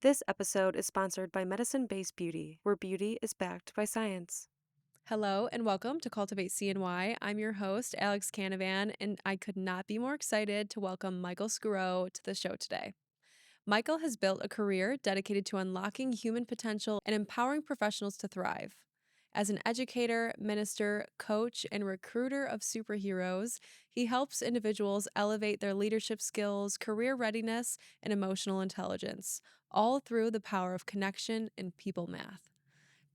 This episode is sponsored by Medicine Based Beauty, where beauty is backed by science. Hello and welcome to Cultivate CNY. I'm your host, Alex Canavan, and I could not be more excited to welcome Michael Sgro to the show today. Michael has built a career dedicated to unlocking human potential and empowering professionals to thrive. As an educator, minister, coach, and recruiter of superheroes, he helps individuals elevate their leadership skills, career readiness, and emotional intelligence, all through the power of connection and people math.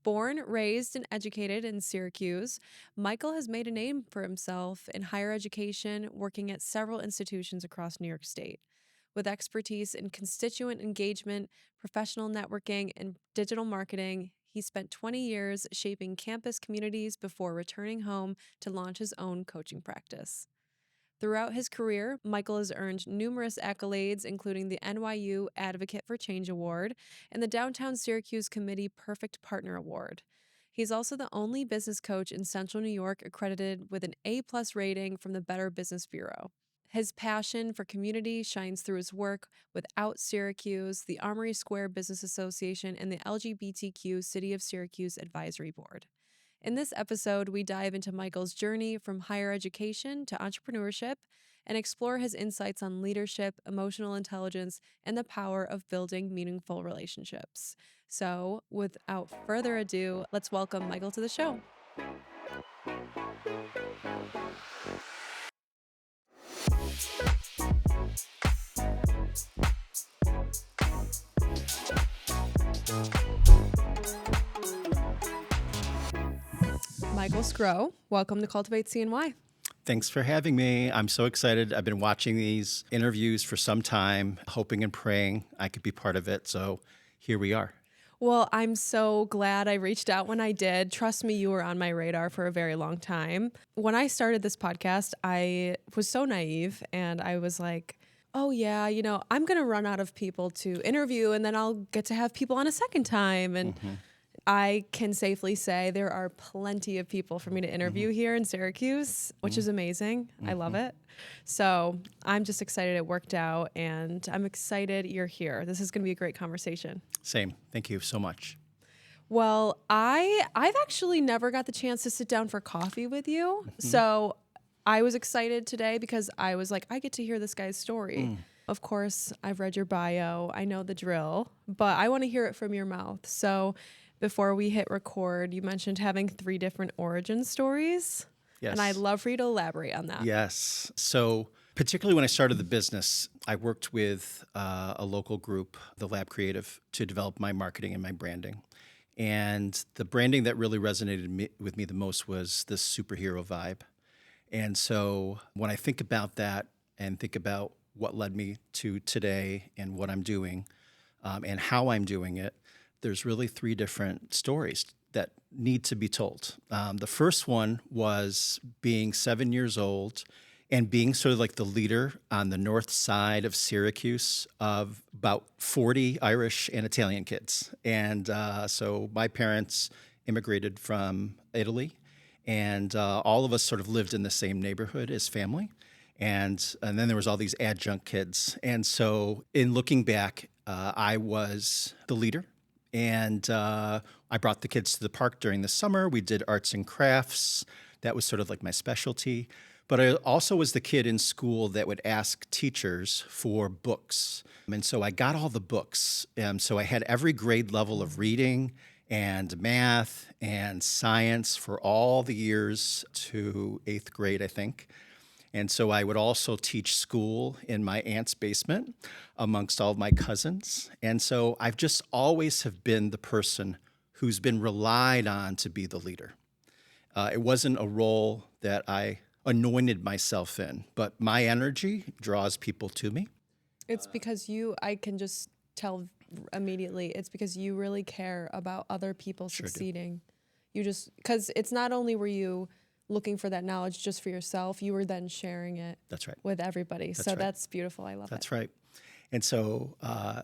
Born, raised, and educated in Syracuse, Michael has made a name for himself in higher education, working at several institutions across New York State. With expertise in constituent engagement, professional networking, and digital marketing, he spent 20 years shaping campus communities before returning home to launch his own coaching practice. Throughout his career, Michael has earned numerous accolades, including the NYU Advocate for Change Award and the Downtown Syracuse Committee Perfect Partner Award. He's also the only business coach in Central New York accredited with an A+ rating from the Better Business Bureau. His passion for community shines through his work with OUT Syracuse, the Armory Square Business Association, and the LGBTQ City of Syracuse Advisory Board. In this episode, we dive into Michael's journey from higher education to entrepreneurship and explore his insights on leadership, emotional intelligence, and the power of building meaningful relationships. So, without further ado, let's welcome Michael to the show. Michael Sgro, welcome to Cultivate CNY. Thanks for having me. I'm so excited. I've been watching these interviews for some time, hoping and praying I could be part of it. So here we are. Well, I'm so glad I reached out when I did. Trust me, you were on my radar for a very long time. When I started this podcast, I was so naive and I was like, oh, yeah, I'm going to run out of people to interview and then I'll get to have people on a second time. And I can safely say there are plenty of people for me to interview here in Syracuse, which is amazing. I love it. So I'm just excited it worked out, and I'm excited you're here. This is going to be a great conversation. Same. Thank you so much. Well, I've actually never got the chance to sit down for coffee with you. So I was excited today because I was like, I get to hear this guy's story. Of course, I've read your bio. I know the drill, but I want to hear it from your mouth. So before we hit record, you mentioned having 3 different origin stories. Yes. And I'd love for you to elaborate on that. Yes. So particularly when I started the business, I worked with a local group, the Lab Creative, to develop my marketing and my branding. And the branding that really resonated with me the most was this superhero vibe. And so when I think about that and think about what led me to today and what I'm doing and how I'm doing it, there's really 3 different stories that need to be told. The first one was being 7 years old and being sort of like the leader on the north side of Syracuse of about 40 Irish and Italian kids. And so my parents immigrated from Italy, and all of us sort of lived in the same neighborhood as family. And then there was all these adjunct kids. And so in looking back, I was the leader. And I brought the kids to the park during the summer. We did arts and crafts. That was sort of like my specialty. But I also was the kid in school that would ask teachers for books. And so I got all the books. So I had every grade level of reading and math and science for all the years to 8th grade, I think. And so I would also teach school in my aunt's basement amongst all of my cousins. And so I've just always have been the person who's been relied on to be the leader. It wasn't a role that I anointed myself in, but my energy draws people to me. It's because I can just tell immediately, it's because you really care about other people succeeding. You just, because it's not only were you looking for that knowledge just for yourself, you were then sharing it with everybody. That's beautiful. I love it. That's right. And so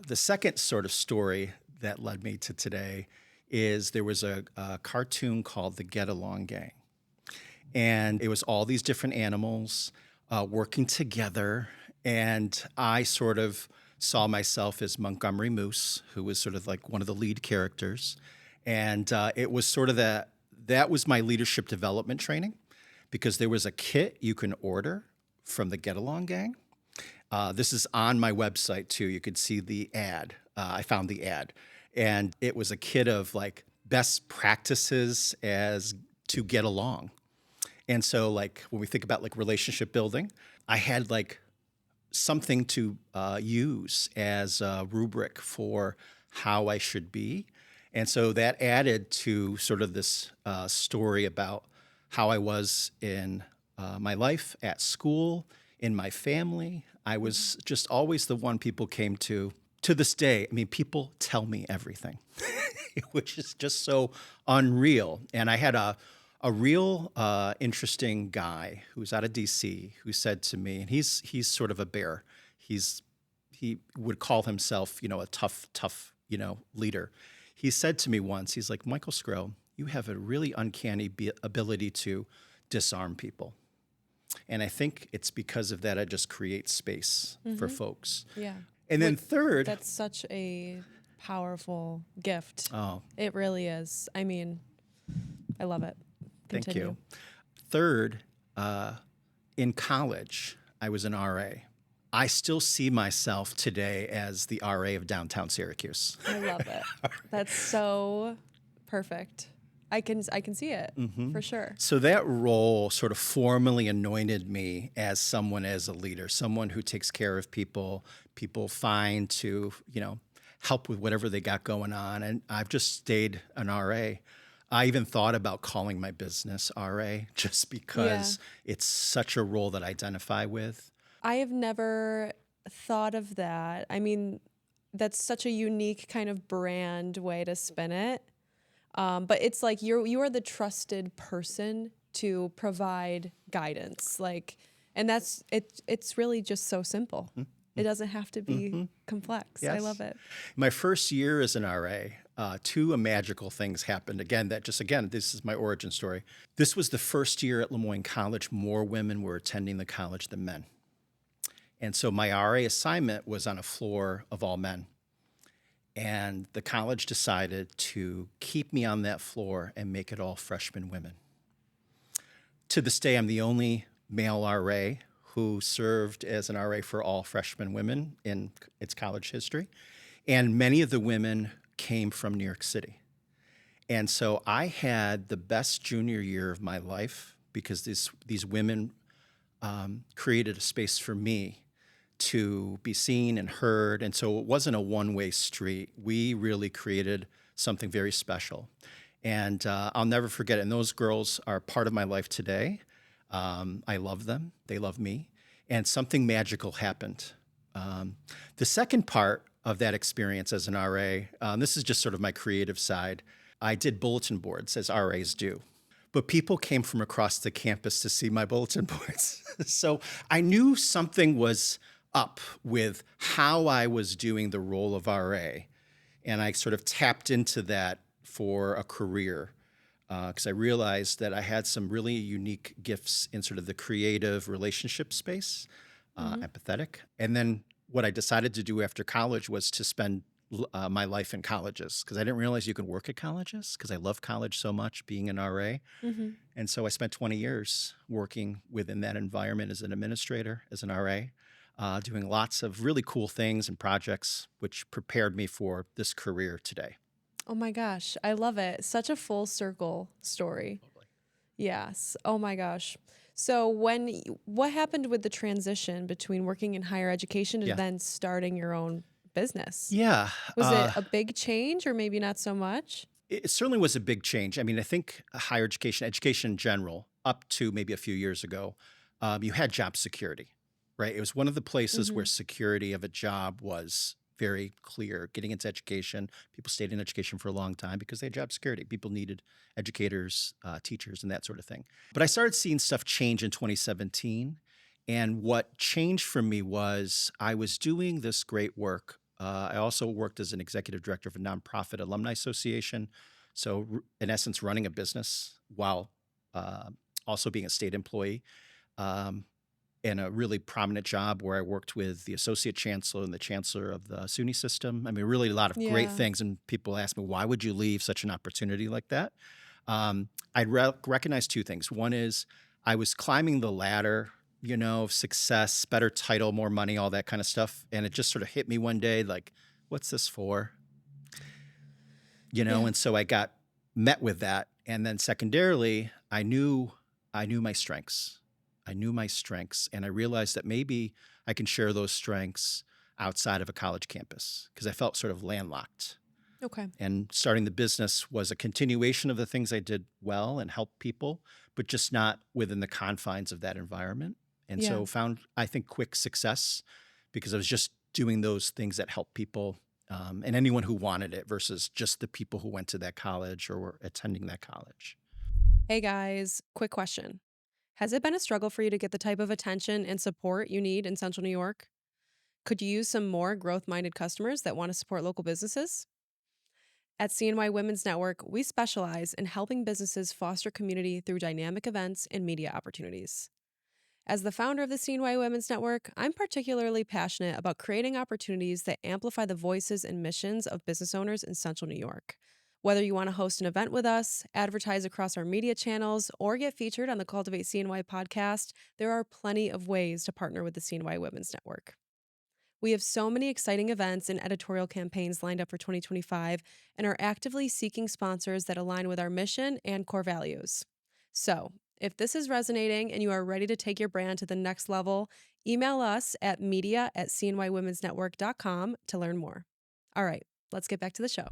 the second sort of story that led me to today is there was a cartoon called The Get Along Gang. And it was all these different animals working together. And I sort of saw myself as Montgomery Moose, who was sort of like one of the lead characters. And it was sort of that was my leadership development training, because there was a kit you can order from the Get Along Gang. This is on my website too. You could see the ad. I found the ad. And it was a kit of like best practices as to get along. And so like when we think about like relationship building, I had like something to use as a rubric for how I should be. And so that added to sort of this story about how I was in my life, at school, in my family. I was just always the one people came to this day. I mean, people tell me everything, which is just so unreal. And I had a real interesting guy who's out of DC who said to me, and he's sort of a bear. He would call himself, a tough, leader. He said to me once, he's like, Michael Sgro, you have a really uncanny ability to disarm people. And I think it's because of that I just create space for folks. Yeah. And then third, That's such a powerful gift. oh, It really is. I mean, I love it. thank Continue. you. Third, in college, I was an RA. I still see myself today as the RA of downtown Syracuse. I love it. That's so perfect. I can see it for sure. So that role sort of formally anointed me as someone, as a leader, someone who takes care of people find to, help with whatever they got going on. And I've just stayed an RA. I even thought about calling my business RA just because it's such a role that I identify with. I have never thought of that. I mean, that's such a unique kind of brand way to spin it. But it's like you are the trusted person to provide guidance. And that's it. It's really just so simple. It doesn't have to be complex. I Yes. love it. My first year as an RA, two magical things happened. Again, this is my origin story. This was the first year at Lemoyne College more women were attending the college than men. And so my RA assignment was on a floor of all men. And the college decided to keep me on that floor and make it all freshman women. To this day, I'm the only male RA who served as an RA for all freshman women in its college history. And many of the women came from New York City. And so I had the best junior year of my life because these women created a space for me to be seen and heard. And so it wasn't a one-way street. We really created something very special. And I'll never forget it. And those girls are part of my life today. I love them. They love me. And something magical happened. The second part of that experience as an RA, this is just sort of my creative side. I did bulletin boards, as RAs do. But people came from across the campus to see my bulletin boards. So I knew something was up with how I was doing the role of RA. And I sort of tapped into that for a career because I realized that I had some really unique gifts in sort of the creative relationship space, empathetic. And then what I decided to do after college was to spend my life in colleges because I didn't realize you could work at colleges because I love college so much, being an RA. And so I spent 20 years working within that environment as an administrator, as an RA. Doing lots of really cool things and projects, which prepared me for this career today. Oh my gosh, I love it. Such a full circle story. Yes. Oh my gosh. So what happened with the transition between working in higher education and Yeah. then starting your own business? Yeah. Was it a big change or maybe not so much? It certainly was a big change. I mean, I think higher education in general, up to maybe a few years ago, you had job security, right? It was one of the places where security of a job was very clear. Getting into education, people stayed in education for a long time because they had job security. People needed educators, teachers, and that sort of thing. But I started seeing stuff change in 2017. And what changed for me was I was doing this great work. I also worked as an executive director of a nonprofit alumni association. So in essence, running a business while also being a state employee. in a really prominent job where I worked with the associate chancellor and the chancellor of the SUNY system. I mean, really a lot of great Yeah. things. And people ask me, why would you leave such an opportunity like that? I'd recognize two things. One is I was climbing the ladder, of success, better title, more money, all that kind of stuff. And it just sort of hit me one day, like, what's this for? Yeah. And so I got met with that. And then secondarily, I knew my strengths. I knew my strengths, and I realized that maybe I can share those strengths outside of a college campus because I felt sort of landlocked. Okay. And starting the business was a continuation of the things I did well and helped people, but just not within the confines of that environment. And Yeah. so found, I think, quick success because I was just doing those things that help people and anyone who wanted it versus just the people who went to that college or were attending that college. Hey guys, quick question. Has it been a struggle for you to get the type of attention and support you need in Central New York? Could you use some more growth minded customers that want to support local businesses? At CNY Women's Network, we specialize in helping businesses foster community through dynamic events and media opportunities. As the founder of the CNY Women's Network, I'm particularly passionate about creating opportunities that amplify the voices and missions of business owners in Central New York. Whether you want to host an event with us, advertise across our media channels, or get featured on the Cultivate CNY podcast, there are plenty of ways to partner with the CNY Women's Network. We have so many exciting events and editorial campaigns lined up for 2025 and are actively seeking sponsors that align with our mission and core values. So, if this is resonating and you are ready to take your brand to the next level, email us at media@cnywomensnetwork.com to learn more. All right, let's get back to the show.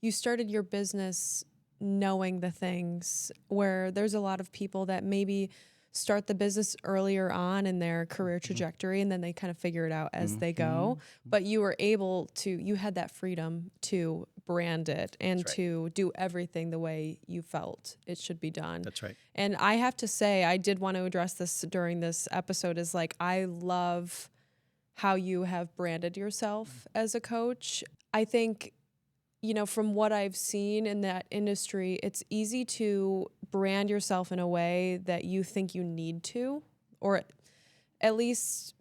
You started your business knowing the things where there's a lot of people that maybe start the business earlier on in their career trajectory and then they kind of figure it out as they go. But you were able to, you had that freedom to brand it and That's right. to do everything the way you felt it should be done. That's right. And I have to say, I did want to address this during this episode is like, I love how you have branded yourself as a coach. I think from what I've seen in that industry, it's easy to brand yourself in a way that you think you need to, or at least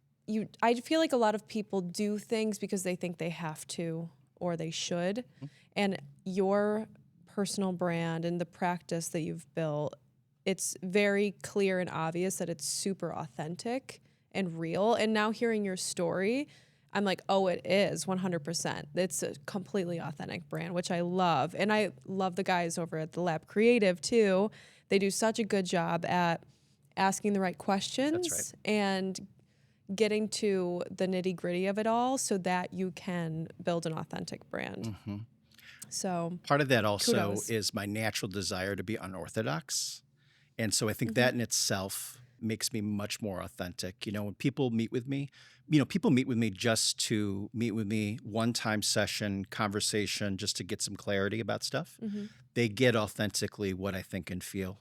I feel like a lot of people do things because they think they have to or they should. And your personal brand and the practice that you've built, it's very clear and obvious that it's super authentic and real. And now hearing your story, I'm like, oh, it is 100%. It's a completely authentic brand, which I love. And I love the guys over at the Lab Creative too. They do such a good job at asking the right questions That's right. and getting to the nitty gritty of it all so that you can build an authentic brand. So Part of that also kudos. is my natural desire to be unorthodox. And so I think that in itself makes me much more authentic. When people meet with me, people meet with me just to meet with me, one-time session, conversation, just to get some clarity about stuff. They get authentically what I think and feel.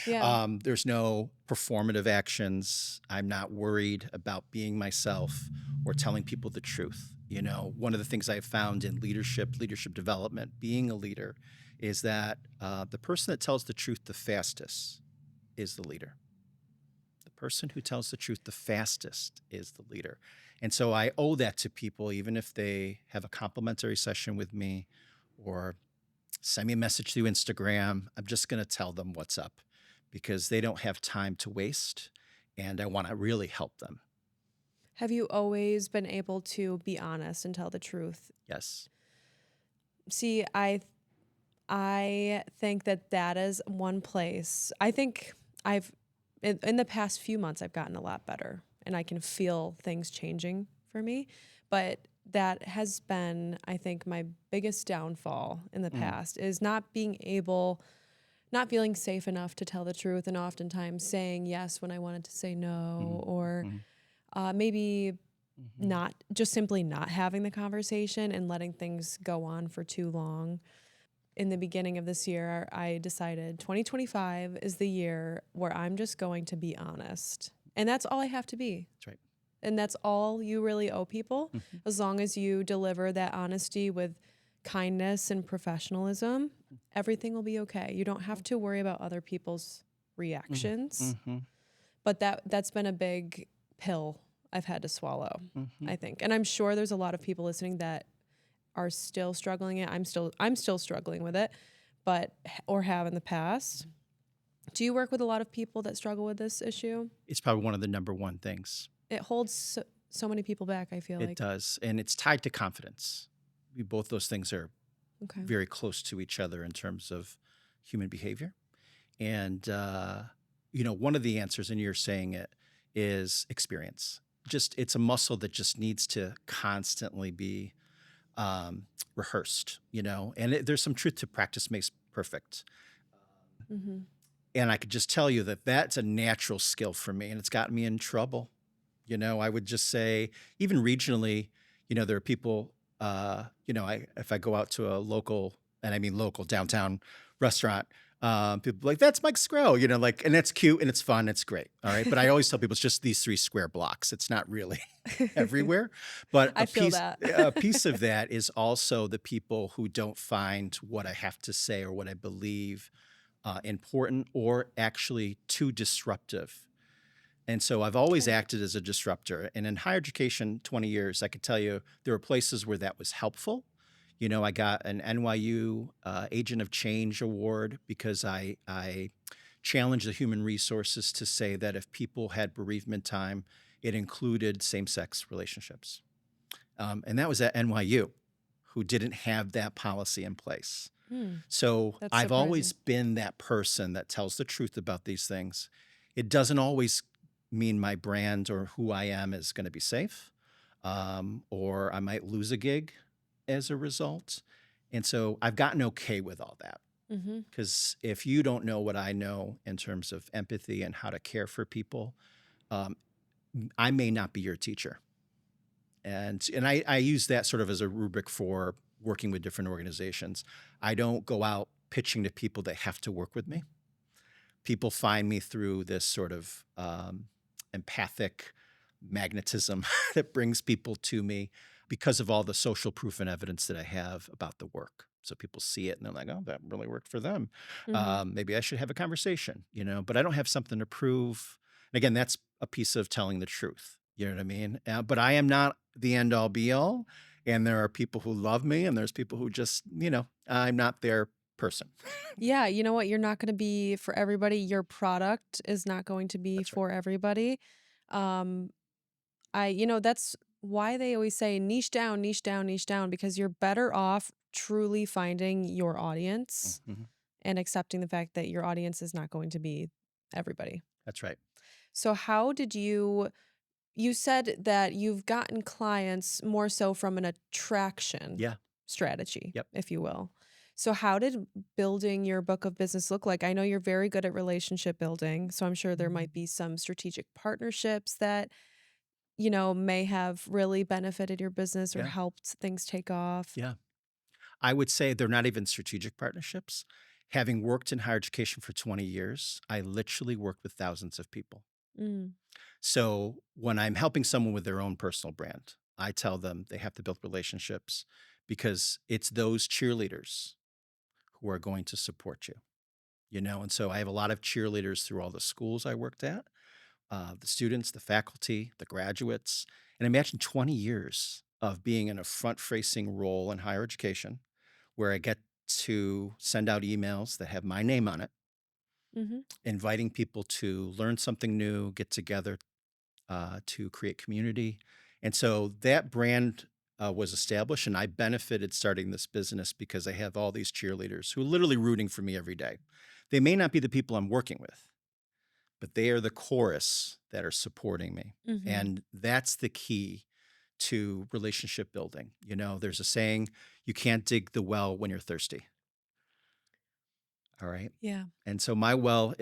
Yeah. There's no performative actions. I'm not worried about being myself or telling people the truth. One of the things I've found in leadership development, being a leader, is that the person that tells the truth the fastest is the leader. The person who tells the truth the fastest is the leader. And so I owe that to people, even if they have a complimentary session with me or send me a message through Instagram. I'm just going to tell them what's up because they don't have time to waste, and I want to really help them. Have you always been able to be honest and tell the truth? Yes. See, I think that is one place. I think in the past few months, I've gotten a lot better and I can feel things changing for me. But that has been, I think, my biggest downfall in the past is not feeling safe enough to tell the truth and oftentimes saying yes when I wanted to say no, or maybe not just simply not having the conversation and letting things go on for too long. In the beginning of this year, I decided 2025 is the year where I'm just going to be honest. And that's all I have to be. That's right. And that's all you really owe people. As long as you deliver that honesty with kindness and professionalism, everything will be okay. You don't have to worry about other people's reactions But that's been a big pill I've had to swallow, Hmm. I think. And I'm sure there's a lot of people listening that are still struggling it. I'm still struggling with it, but or have in the past. Do you work with a lot of people that struggle with this issue? It's probably one of the number one things. It holds so many people back, I feel It like. does. And it's tied to confidence. Both those things are Okay. very close to each other in terms of human behavior. And, one of the answers, and you're saying it, is experience. Just it's a muscle that just needs to constantly be rehearsed, and there's some truth to practice makes perfect. Mm-hmm. And I could just tell you that that's a natural skill for me, and it's gotten me in trouble. I would just say, even regionally, there are people, if I go out to a local, and I mean local downtown restaurant, people are like, that's Mike Sgro, and it's cute and it's fun, it's great. All right. But I always tell people it's just these 3 square blocks. It's not really everywhere. But I feel that. a piece of that is also the people who don't find what I have to say or what I believe important or actually too disruptive. And so I've always Okay. acted as a disruptor. And in higher education, 20 years, I could tell you there were places where that was helpful. I got an NYU Agent of Change award because I challenged the human resources to say that if people had bereavement time, it included same sex relationships. And that was at NYU, who didn't have that policy in place. Hmm. So That's I've always surprising. been that person that tells the truth about these things. It doesn't always mean my brand or who I am is going to be safe, or I might lose a gig as a result. And so I've gotten okay with all that Mm-hmm. because if you don't know what I know in terms of empathy and how to care for people, um, I may not be your teacher. And I use that sort of as a rubric for working with different organizations. I don't go out pitching to people that have to work with me. People find me through this sort of empathic magnetism that brings people to me because of all the social proof and evidence that I have about the work. So people see it and they're like, oh, that really worked for them. Mm-hmm. Maybe I should have a conversation, but I don't have something to prove. And again, that's a piece of telling the truth. You know what I mean? But I am not the end all be all. And there are people who love me and there's people who just, I'm not their person. Yeah, you know what? You're not going to be for everybody. Your product is not going to be That's right. for everybody. Um, that's why they always say niche down, niche down, niche down, because you're better off truly finding your audience Mhm. and accepting the fact that your audience is not going to be everybody. That's right. So how did you said that you've gotten clients more so from an attraction Yeah. strategy, Yep. if you will. So how did building your book of business look like? I know you're very good at relationship building, so I'm sure there might be some strategic partnerships that, may have really benefited your business or Yeah. helped things take off. Yeah. I would say they're not even strategic partnerships. Having worked in higher education for 20 years, I literally work with thousands of people. Mm, So when I'm helping someone with their own personal brand, I tell them they have to build relationships because it's those cheerleaders who are going to support you. And so I have a lot of cheerleaders through all the schools I worked at, the students, the faculty, the graduates. And imagine 20 years of being in a front facing role in higher education where I get to send out emails that have my name on it, mm-hmm. inviting people to learn something new, get together to create community. And so that brand was established, and I benefited starting this business because I have all these cheerleaders who are literally rooting for me every day. They may not be the people I'm working with, but they are the chorus that are supporting me. Mm-hmm. And that's the key to relationship building. There's a saying, you can't dig the well when you're thirsty. All right. Yeah. And so my well,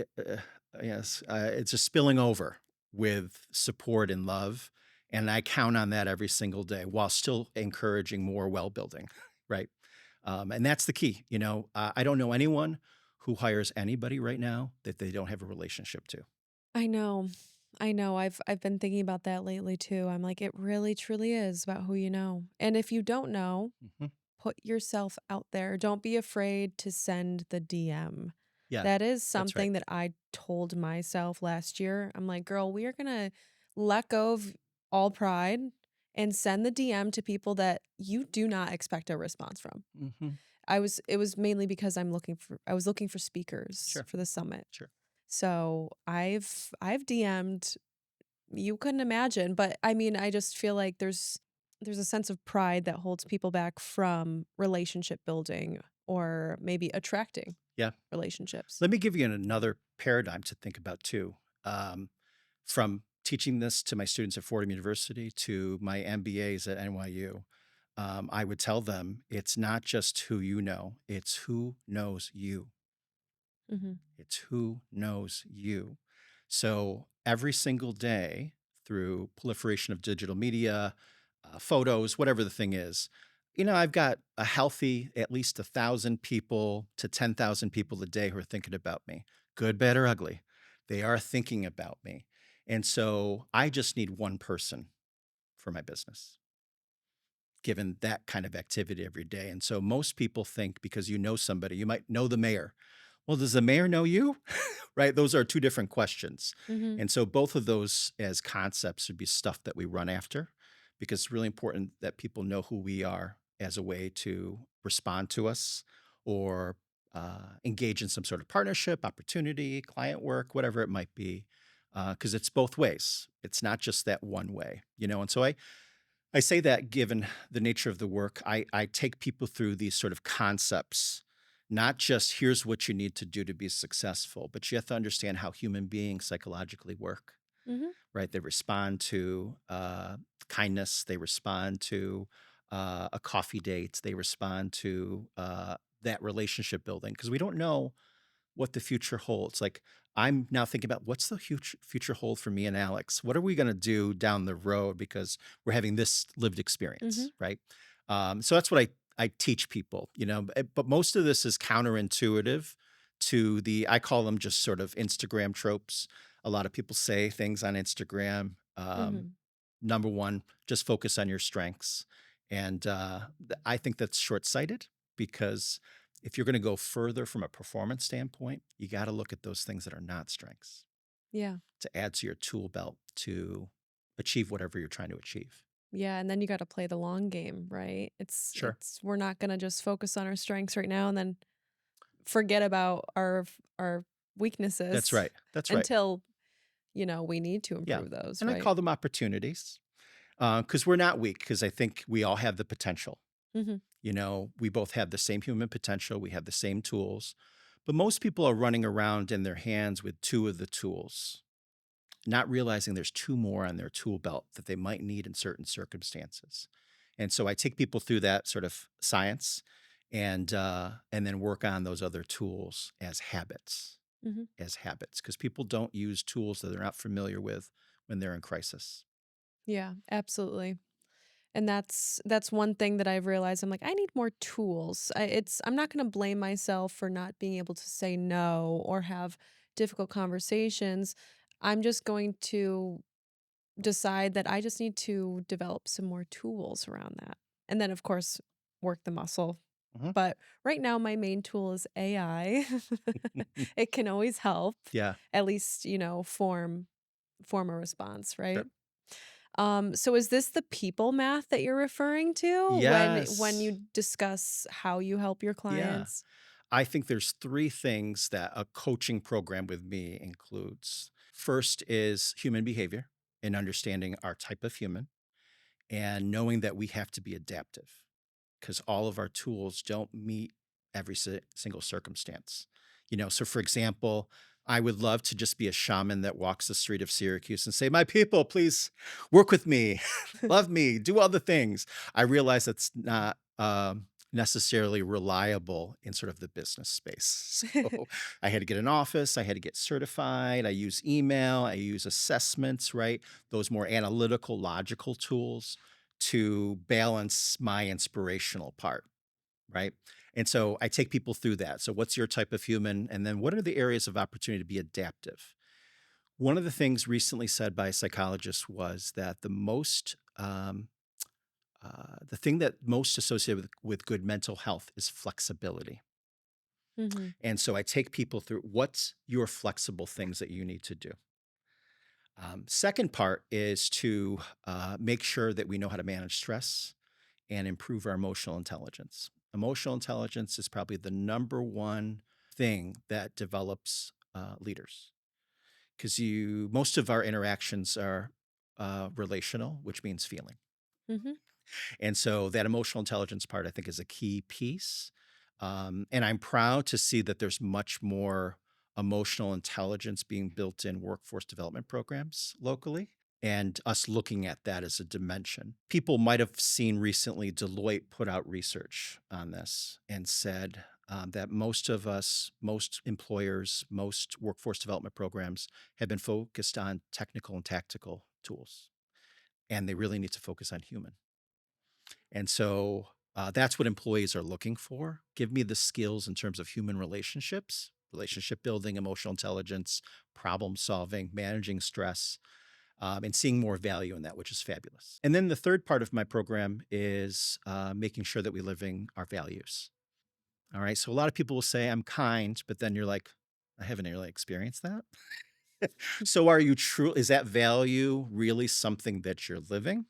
yes, it's just spilling over with support and love. And I count on that every single day while still encouraging more well building. Right. And that's the key. I don't know anyone who hires anybody right now that they don't have a relationship to. I know. I know. I've been thinking about that lately too. I'm like, it really truly is about who you know. And if you don't know, Mhm. put yourself out there. Don't be afraid to send the DM. Yeah, That is that's right. something that I told myself last year. I'm like, "Girl, we are gonna let go of all pride and send the DM to people that you do not expect a response from." Hmm. It was mainly because I was looking for speakers Sure, for the summit. sure. So I've DM'd, you couldn't imagine, but I mean, I just feel like there's a sense of pride that holds people back from relationship building or maybe attracting Yeah. relationships. Let me give you another paradigm to think about too. Um, from teaching this to my students at Fordham University to my MBAs at NYU, I would tell them it's not just who you know, it's who knows you. Mhm. It's who knows you. So every single day, through proliferation of digital media, photos, whatever the thing is, I've got a healthy at least 1,000 people to 10,000 people a day who are thinking about me, good, bad, or ugly. They are thinking about me. And so I just need one person for my business, given that kind of activity every day. And so most people think because you know somebody, you might know the mayor. Well, does the mayor know you? Right? Those are two different questions. Mhm. And so both of those as concepts would be stuff that we run after because it's really important that people know who we are as a way to respond to us or engage in some sort of partnership, opportunity, client work, whatever it might be. Because it's both ways. It's not just that one way. And so I say that given the nature of the work, I take people through these sort of concepts, not just here's what you need to do to be successful, but you have to understand how human beings psychologically work, Mhm. right? They respond to kindness, they respond to a coffee date, they respond to that relationship building because we don't know what the future holds. Like I'm now thinking about what's the future hold for me and Alex? What are we going to do down the road because we're having this lived experience, Mhm. right? So that's what I teach people, but most of this is counterintuitive to I call them just sort of Instagram tropes. A lot of people say things on Instagram. Mhm. Number one, just focus on your strengths. And I think that's short sighted because if you're going to go further from a performance standpoint, you got to look at those things that are not strengths Yeah. to add to your tool belt to achieve whatever you're trying to achieve. Yeah, and then you gotta play the long game, right? Sure. It's we're not gonna just focus on our strengths right now and then forget about our That's weaknesses right. That's right. until, we need to Yeah. improve those, And I right? call them opportunities because we're not weak because I think we all have the potential. Mhm. We both have the same human potential, we have the same tools, but most people are running around in their hands with two of the tools, not realizing there's two more on their tool belt that they might need in certain circumstances. And so I take people through that sort of science and then work on those other tools Mhm. as habits, because people don't use tools that they're not familiar with when they're in crisis. Yeah, absolutely. And that's one thing that I've realized. I'm like, I need more tools. I'm not going to blame myself for not being able to say no or have difficult conversations. I'm just going to decide that I just need to develop some more tools around that. And then of course, work the muscle. Mhm. But right now my main tool is AI. It can always help, Yeah, at least, form a response, right? sure. So is this the people math that you're referring to when Yes. you discuss how you help your Yeah. clients? I think there's three things that a coaching program with me includes. First is human behavior and understanding our type of human and knowing that we have to be adaptive because all of our tools don't meet every single circumstance. So for example, I would love to just be a shaman that walks the street of Syracuse and say, "My people, please work with me, love me, do all the things." I realize that's not necessarily reliable in sort of the business space. So I had to get an office, I had to get certified, I use email, I use assessments, right? Those more analytical, logical tools to balance my inspirational part, right? And so I take people through that. So, what's your type of human? And then, what are the areas of opportunity to be adaptive? One of the things recently said by a psychologist was that the thing that most associated with good mental health is flexibility. Mhm. And so I take people through what's your flexible things that you need to do. Second part is to make sure that we know how to manage stress and improve our emotional intelligence. Emotional intelligence is probably the number one thing that develops leaders because you most of our interactions are relational, which means feeling. Mhm. And so that emotional intelligence part, I think, is a key piece. And I'm proud to see that there's much more emotional intelligence being built in workforce development programs locally and us looking at that as a dimension. People might have seen recently Deloitte put out research on this and said that most of us, most employers, most workforce development programs have been focused on technical and tactical tools, and they really need to focus on human. And so that's what employees are looking for. Give me the skills in terms of human relationships, relationship building, emotional intelligence, problem solving, managing stress, and seeing more value in that, which is fabulous. And then the third part of my program is making sure that we're living our values. All right. So a lot of people will say, I'm kind, but then you're like, I haven't really experienced that. So are you true? Is that value really something that you're living?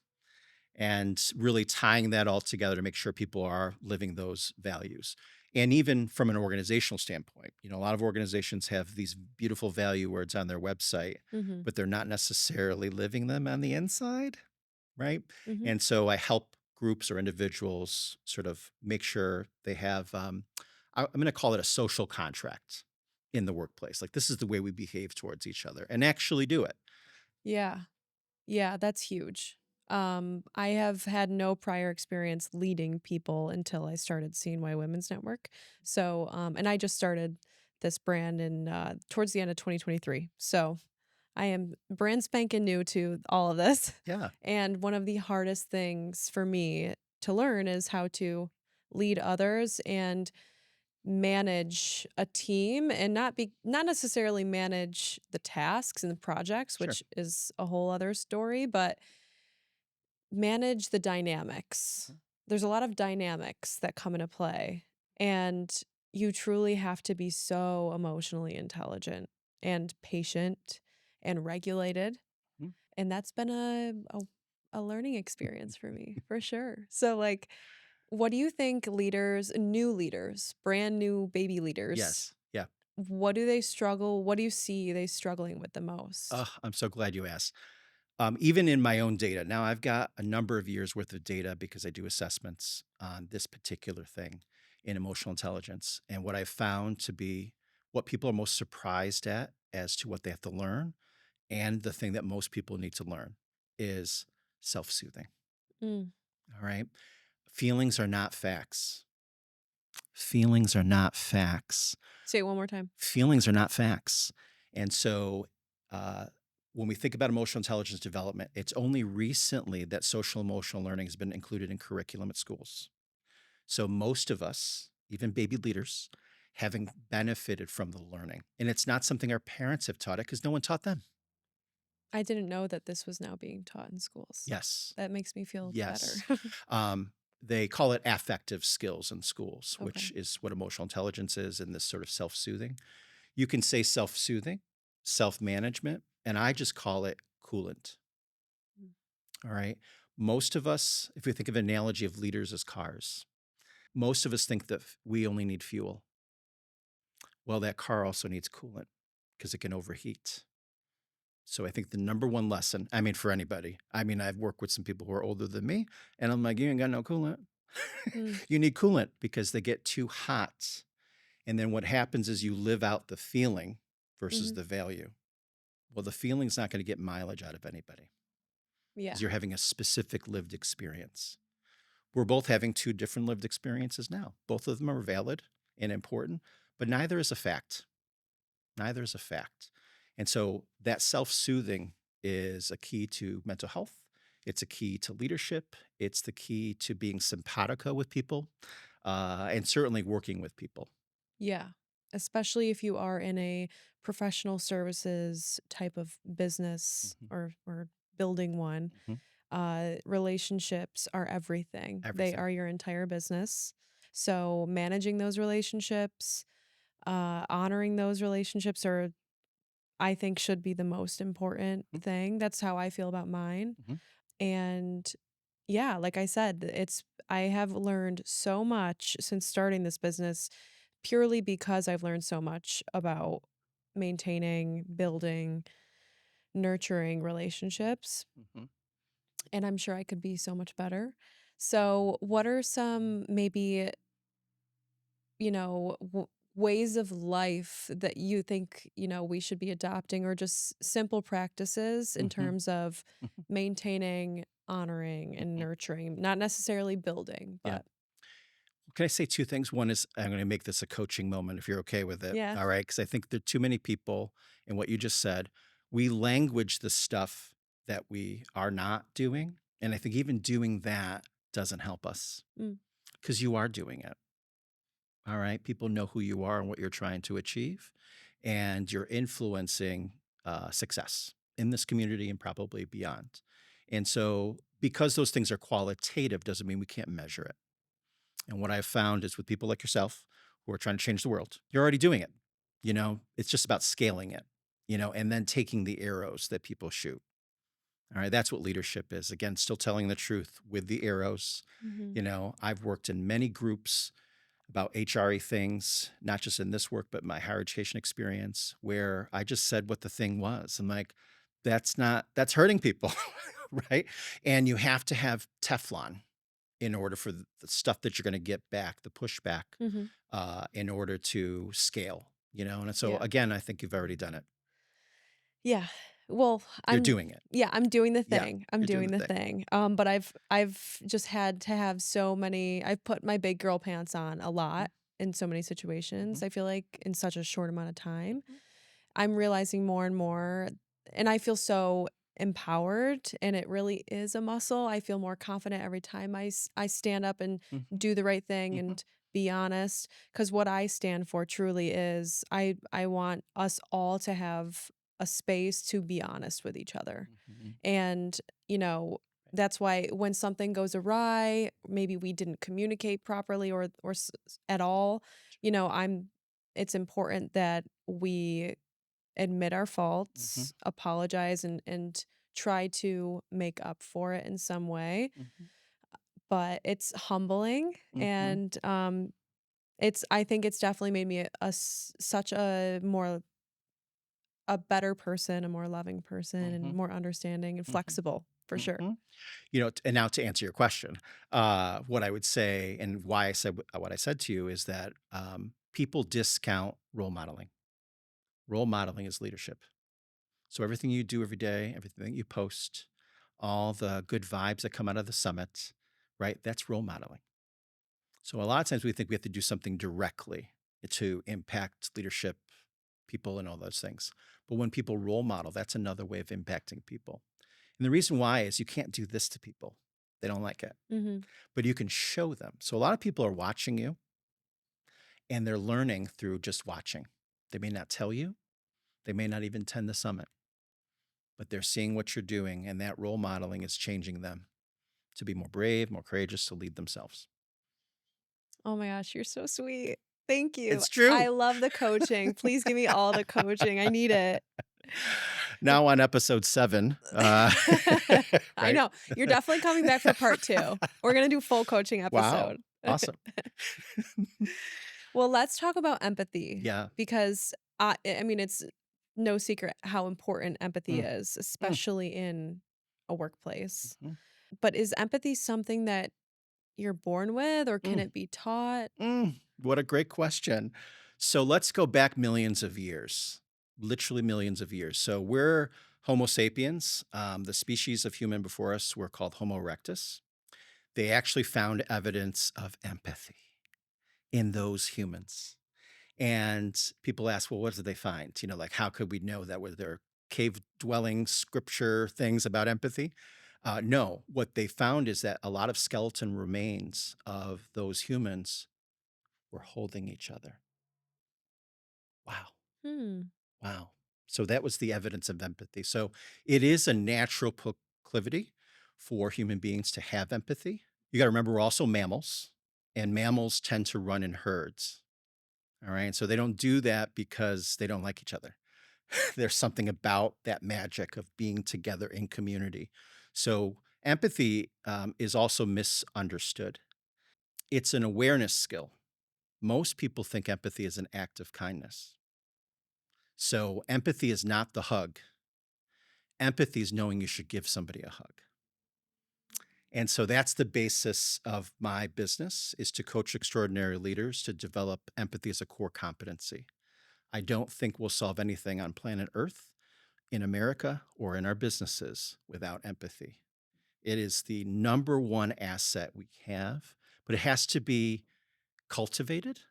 And really tying that all together to make sure people are living those values. And even from an organizational standpoint, a lot of organizations have these beautiful value words on their website, Mhm. but they're not necessarily living them on the inside, right? Mhm. And so I help groups or individuals sort of make sure they have, I'm going to call it a social contract in the workplace. Like, this is the way we behave towards each other and actually do it. Yeah. Yeah, that's huge. I have had no prior experience leading people until I started CNY Women's Network. So, and I just started this brand in towards the end of 2023. So, I am brand spanking new to all of this. Yeah, And one of the hardest things for me to learn is how to lead others and manage a team and not necessarily manage the tasks and the projects, sure. which is a whole other story, but manage the dynamics. There's a lot of dynamics that come into play, and you truly have to be so emotionally intelligent and patient and regulated, Mhm. and that's been a learning experience for me, for sure. So, like, what do you think new leaders, brand new baby leaders, Yes. Yeah. what do you see they struggling with the most? I'm so glad you asked. Even in my own data, now I've got a number of years worth of data because I do assessments on this particular thing in emotional intelligence. And what I've found to be what people are most surprised at as to what they have to learn, and the thing that most people need to learn is self soothing. Mm. All right. Feelings are not facts. Feelings are not facts. Say it one more time. Feelings are not facts. And so, uh, when we think about emotional intelligence development, it's only recently that social emotional learning has been included in curriculum at schools. So, most of us, even baby leaders, having benefited from the learning. And it's not something our parents have taught it because no one taught them. I didn't know that this was now being taught in schools. Yes. That makes me feel better. Yes. They call it affective skills in schools, Okay. which is what emotional intelligence is, and this sort of self soothing. You can say self soothing, self management, and I just call it coolant. Mm. All right. Most of us, if we think of an analogy of leaders as cars, most of us think that we only need fuel. Well, that car also needs coolant because it can overheat. So I think the number one lesson, I mean, for anybody, I mean, I've worked with some people who are older than me, and I'm like, you ain't got no coolant. Mm. You need coolant because they get too hot. And then what happens is you live out the feeling versus Mhm. the value. Well, the feeling's not going to get mileage out of anybody Yeah. because you're having a specific lived experience. We're both having two different lived experiences now. Both of them are valid and important, but neither is a fact. Neither is a fact. And so that self soothing is a key to mental health. It's a key to leadership. It's the key to being simpatico with people and certainly working with people. Yeah. Especially if you are in a professional services type of business Mhm, or building one. mhm. Relationships are everything. They Everything. are your entire business. So managing those relationships, Honoring those relationships are, I think, should be the most important Mhm, thing. That's how I feel about mine. mhm, And yeah, like I said, I have learned so much since starting this business purely because I've learned so much about maintaining, building, nurturing relationships. mhm, And I'm sure I could be so much better. So, what are some maybe, ways of life that you think, we should be adopting, or just simple practices in mhm, terms of mhm, maintaining, honoring, and mhm. nurturing, not necessarily building, Yeah. but Can I say two things? One is I'm going to make this a coaching moment if you're okay with it. yeah. All right. Because I think there are too many people in what you just said. We language the stuff that we are not doing. And I think even doing that doesn't help us Mm, because you are doing it. All right. People know who you are and what you're trying to achieve. And you're influencing success in this community and probably beyond. And so, because those things are qualitative, doesn't mean we can't measure it. And what I've found is with people like yourself who are trying to change the world, you're already doing it. It's just about scaling it, and then taking the arrows that people shoot. All right. That's what leadership is. Again, still telling the truth with the arrows. mhm, I've worked in many groups about HRE things, not just in this work, but my higher education experience, where I just said what the thing was. I'm like, that's hurting people. Right. And you have to have Teflon in order for the stuff that you're going to get back, the pushback, mhm. in order to scale, And so, Yeah. again, I think you've already done it. Yeah. Well, You're doing it. I'm doing the Yeah, thing. I'm you're doing doing the the thing. thing. But I've just had to have so many I've put my big girl pants on a Mhm, lot in so many mhm, situations. I feel like in such a short amount of time. mhm, I'm realizing more and more, and I feel so empowered, and it really is a muscle. I feel more confident every time I stand up and mhm, do the right thing mhm, and be honest, cuz what I stand for truly is I want us all to have a space to be honest with each other. mhm. And, you know, that's why when something goes awry, maybe we didn't communicate properly or at all, I'm it's important that we admit our Mhm, faults, apologize, and try to make up for it in some way. mhm, But it's humbling, mhm, and I think it's definitely made me such a better person, a more loving person, and mhm, more understanding and mhm, flexible for sure. mhm. And now to answer your question, what I would say and why I said what I said to you is that people discount role modeling. Role modeling is leadership. So everything you do every day, everything that you post, all the good vibes that come out of the summit, right? That's role modeling. So a lot of times we think we have to do something directly to impact leadership, people, and all those things. But when people role model, that's another way of impacting people. And the reason why is you can't do this to people. They don't like it, Mhm. but you can show them. So a lot of people are watching you and they're learning through just watching. They may not tell you, they may not even attend the summit, but they're seeing what you're doing, and that role modeling is changing them to be more brave, more courageous, to lead themselves. Oh my gosh, you're so sweet. Thank you. It's true. I love the coaching. Please give me all the coaching. I need it. Now on episode 7, I right? know. You're definitely coming back for part 2. We're gonna do full coaching Wow, episode. awesome. Well, let's talk about empathy Yeah. because I mean, it's no secret how important empathy Mm, is, mm, especially in a workplace. mhm, But is empathy something that you're born with, or can mm, it be taught? what a great question. So let's go back millions of years, literally millions of years. So we're Homo sapiens. The species of human before us were called Homo erectus. They actually found evidence of empathy in those humans. And people ask, well, what did they find? Like, how could we know that? Were there cave dwelling scripture things about empathy? No, what they found is that a lot of skeleton remains of those humans were holding each other. Wow. Hmm. Wow. So that was the evidence of empathy. So it is a natural proclivity for human beings to have empathy. You got to remember, we're also mammals, and mammals tend to run in herds. All right. So they don't do that because they don't like each other. There's something about that magic of being together in community. So empathy is also misunderstood. It's an awareness skill. Most people think empathy is an act of kindness. So empathy is not the hug. Empathy is knowing you should give somebody a hug. And so that's the basis of my business is to coach extraordinary leaders to develop empathy as a core competency. I don't think we'll solve anything on planet Earth, in America, or in our businesses without empathy. It is the number one asset we have, but it has to be cultivated.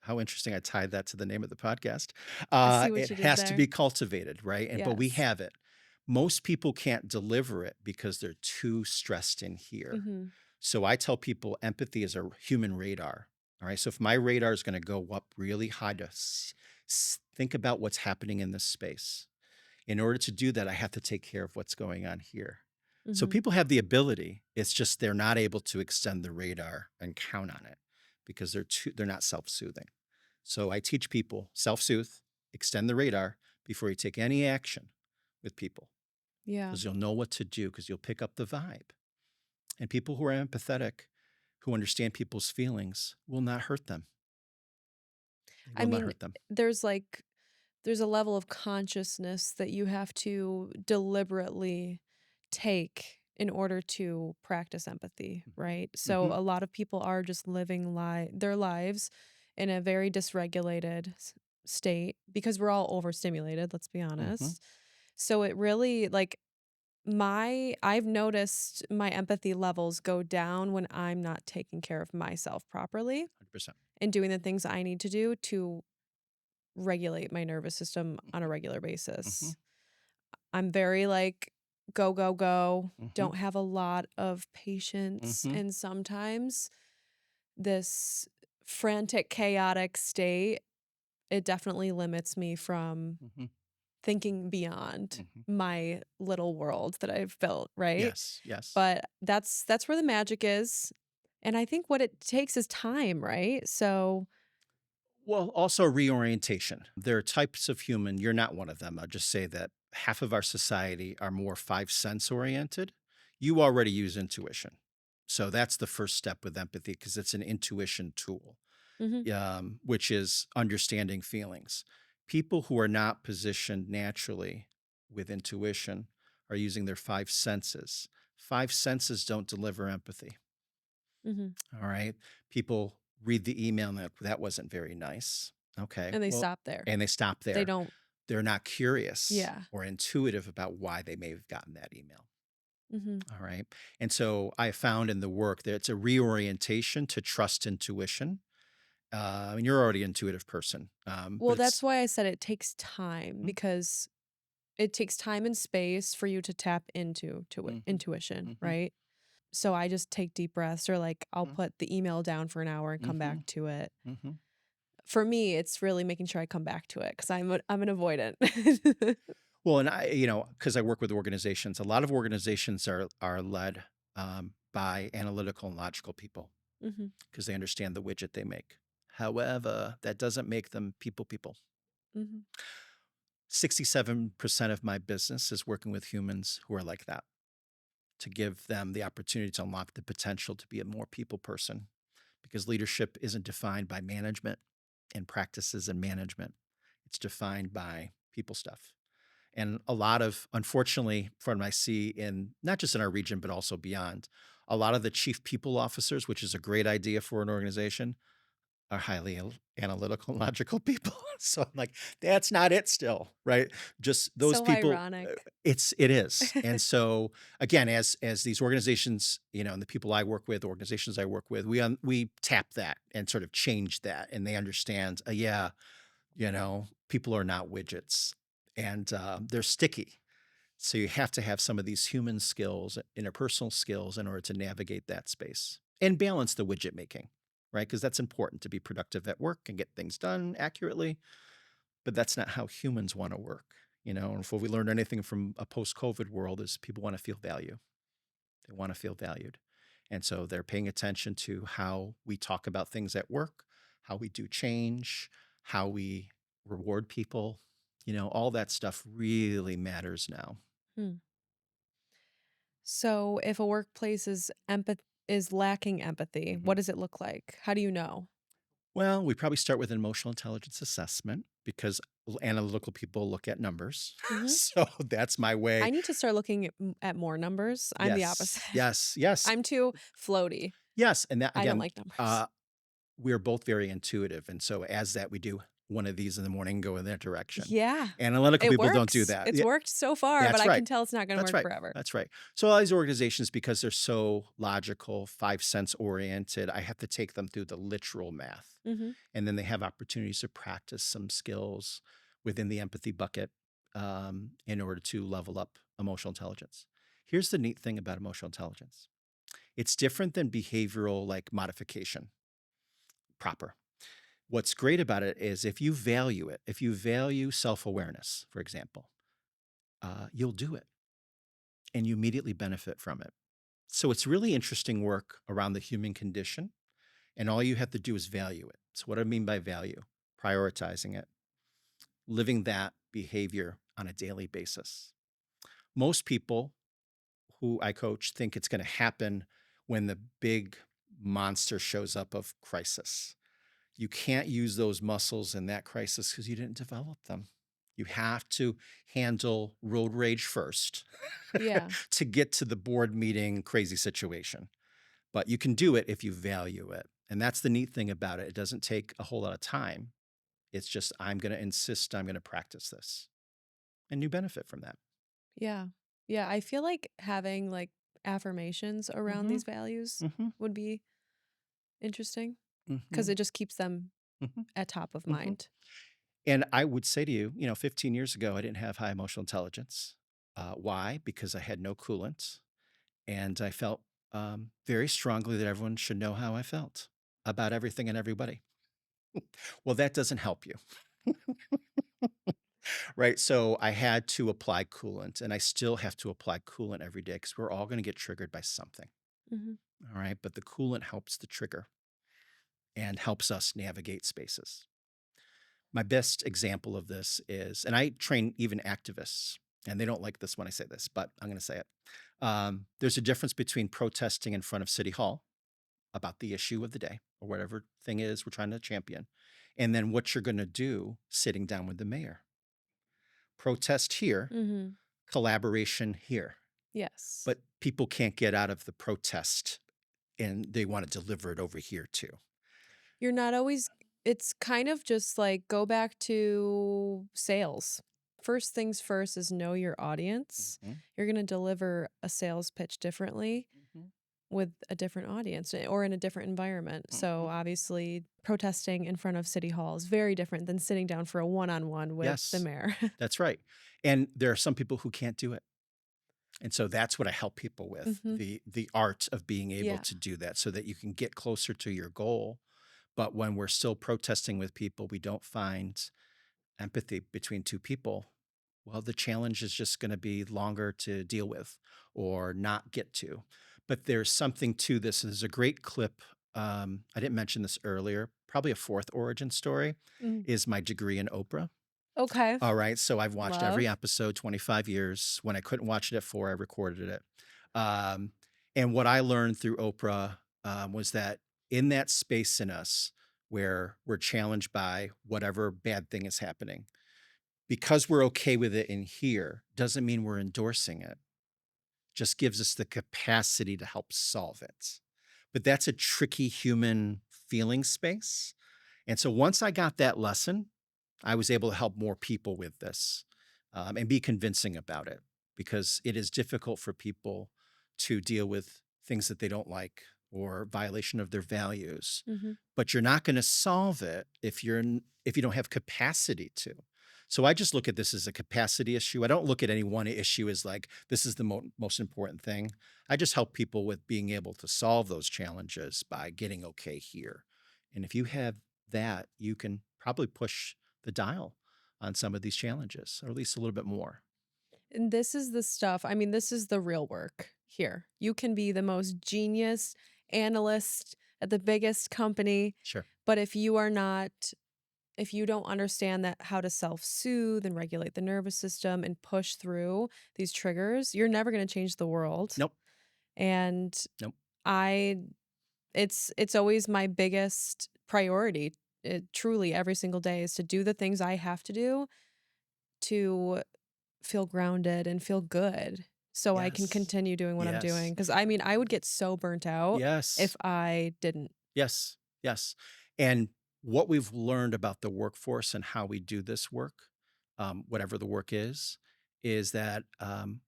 How interesting! I tied that to the name of the podcast. I see what It you did has to there. be cultivated, right? And but we Yes. have it. Most people can't deliver it because they're too stressed in here. Mhm. So I tell people empathy is a human radar. All right. So if my radar is going to go up really high to think about what's happening in this space, in order to do that, I have to take care of what's going on here. So Mhm. people have the ability. It's just they're not able to extend the radar and count on it because they're not self-soothing. So I teach people self-soothe, extend the radar before you take any action with people Yeah. because you'll know what to do because you'll pick up the vibe. And people who are empathetic, who understand people's feelings, will not hurt them. They I will not mean, hurt them. there's like there's a level of consciousness that you have to deliberately take in order to practice empathy, right? So Mm-hmm. a lot of people are just living their lives in a very dysregulated state because we're all overstimulated, let's be Mm-hmm. honest. So it really like I've noticed my empathy levels go down when I'm not taking care of myself properly 100%. and doing the things I need to do to regulate my nervous system on a regular Mm-hmm. basis. I'm very like go, go, go, Mm-hmm. don't have a lot of patience. Mm-hmm. And sometimes this frantic, chaotic state, it definitely limits me from Mm-hmm. thinking beyond Mm-hmm. my little world that I've built, right? Yes. Yes. But that's where the magic is. And I think what it takes is time, right? So, Well, also reorientation. There are types of human, you're not one of them. I'll just say that half of our society are more five sense oriented. You already use intuition. So that's the first step with empathy because it's an intuition tool, mhm, which is understanding feelings. People who are not positioned naturally with intuition are using their five senses. Five senses don't deliver empathy. mhm. All right. People read the email and that wasn't very nice. Okay. And they Well, stop there. and they stop They there. don't, They're not curious yeah. or intuitive about why they may have gotten that email. Mhm. All right. And so I found in the work that it's a reorientation to trust intuition. And you're already an intuitive person, Well, but that's it's, why I said it takes time mm, because it takes time and space for you to tap into mhm, intuition, mhm, right? So I just take deep breaths or like I'll mm, put the email down for an hour and come back mhm, to it. mhm. For me, it's really making sure I come back to it cuz I'm an avoidant. Well, and because I work with organizations, a lot of organizations are led by analytical and logical people Mhm. because they understand the widget they make. However, that doesn't make them people. Mhm. 67% of my business is working with humans who are like that to give them the opportunity to unlock the potential to be a more people person because leadership isn't defined by management and practices and management. It's defined by people stuff. And a lot of, unfortunately, from what I see in not just in our region, but also beyond, a lot of the chief people officers, which is a great idea for an organization, are highly analytical and logical people. So I'm like, that's not it still, right? Just those So people, ironic. it is. And so again, as these organizations, and the people I work with, organizations I work with, we tap that and sort of change that. And they understand, yeah, people are not widgets and they're sticky. So you have to have some of these human skills, interpersonal skills in order to navigate that space and balance the widget making, right? Because that's important to be productive at work and get things done accurately. But that's not how humans want to work. And if we learned anything from a post-COVID world is people want to feel value. They want to feel valued. And so they're paying attention to how we talk about things at work, how we do change, how we reward people. All that stuff really matters now. Hmm. So if a workplace is lacking empathy, Mhm. what does it look like? How do you know? Well, we probably start with an emotional intelligence assessment because analytical people look at numbers. Hmm. So that's my way. I need to start looking at more numbers. I'm the opposite. Yes, yes, yes, I'm too floaty. yes. And that, I don't again, like numbers. uh, we're both very intuitive. And so, as that, we do one of these in the morning, go in that direction. Yeah. Analytical It people don't do works. that. It's worked so far, but That's I right. can tell it's not going to That's work right. forever. That's right. So all these organizations, because they're so logical, 5 sense oriented, I have to take them through the literal math. Hmm. And then they have opportunities to practice some skills within the empathy bucket in order to level up emotional intelligence. Here's the neat thing about emotional intelligence. It's different than behavioral like modification proper. What's great about it is if you value it, if you value self-awareness, for example, you'll do it and you immediately benefit from it. So it's really interesting work around the human condition, and all you have to do is value it. So what do I mean by value? Prioritizing it, living that behavior on a daily basis. Most people who I coach think it's going to happen when the big monster shows up of crisis. You can't use those muscles in that crisis because you didn't develop them. You have to handle road rage first Yeah. to get to the board meeting crazy situation. But you can do it if you value it. And that's the neat thing about it. It doesn't take a whole lot of time. It's just, I'm going to insist, I'm going to practice this. And you benefit from that. Yeah. Yeah. I feel like having like affirmations around Mm-hmm. these values Mm-hmm. would be interesting because Mm-hmm. it just keeps them Mm-hmm. at top of Mm-hmm. mind. And I would say to you, 15 years ago, I didn't have high emotional intelligence. Why? Because I had no coolant. And I felt very strongly that everyone should know how I felt about everything and everybody. Well, that doesn't help you, right? So I had to apply coolant, and I still have to apply coolant every day because we're all going to get triggered by something. Hmm. All right. But the coolant helps the trigger and helps us navigate spaces. My best example of this is, and I train even activists, and they don't like this when I say this, but I'm going to say it. There's a difference between protesting in front of City Hall about the issue of the day or whatever thing it is we're trying to champion, and then what you're going to do sitting down with the mayor. Protest here, Hmm. collaboration here. Yes. But people can't get out of the protest and they want to deliver it over here too. You're not always, it's kind of just like go back to sales. First things first is know your audience. Mhm, You're going to deliver a sales pitch differently mhm, with a different audience or in a different environment. So mhm. obviously, protesting in front of City Hall is very different than sitting down for a one-on-one with the Yes, mayor. that's right. And there are some people who can't do it. And so that's what I help people with, Hmm. the art of being able Yeah. to do that so that you can get closer to your goal. But when we're still protesting with people, we don't find empathy between two people. Well, the challenge is just going to be longer to deal with or not get to. But there's something to this. There's a great clip. I didn't mention this earlier. Probably a fourth origin story Mm. is my degree in Oprah. Okay. All right. So I've watched every Love. episode, 25 years. When I couldn't watch it at 4, I recorded it. Um, and what I learned through Oprah was that in that space in us where we're challenged by whatever bad thing is happening, because we're okay with it in here, doesn't mean we're endorsing it. Just gives us the capacity to help solve it. But that's a tricky human feeling space. And so once I got that lesson, I was able to help more people with this and be convincing about it because it is difficult for people to deal with things that they don't like or violation of their values. Hmm. But you're not going to solve it if you don't have capacity to. So I just look at this as a capacity issue. I don't look at any one issue as like this is the most important thing. I just help people with being able to solve those challenges by getting okay here. And if you have that, you can probably push the dial on some of these challenges, or at least a little bit more. And this is the stuff, I mean, this is the real work here. You can be the most genius analyst at the biggest company, Sure. But if you don't understand that how to self-soothe and regulate the nervous system and push through these triggers, you're never going to change the world. Nope. And Nope. I it's always my biggest priority, truly every single day, is to do the things I have to do to feel grounded and feel good so I can Yes. continue doing what I'm Yes. doing. Because I mean, I would get so burnt out Yes. if I didn't. Yes. Yes. And what we've learned about the workforce and how we do this work, whatever the work is that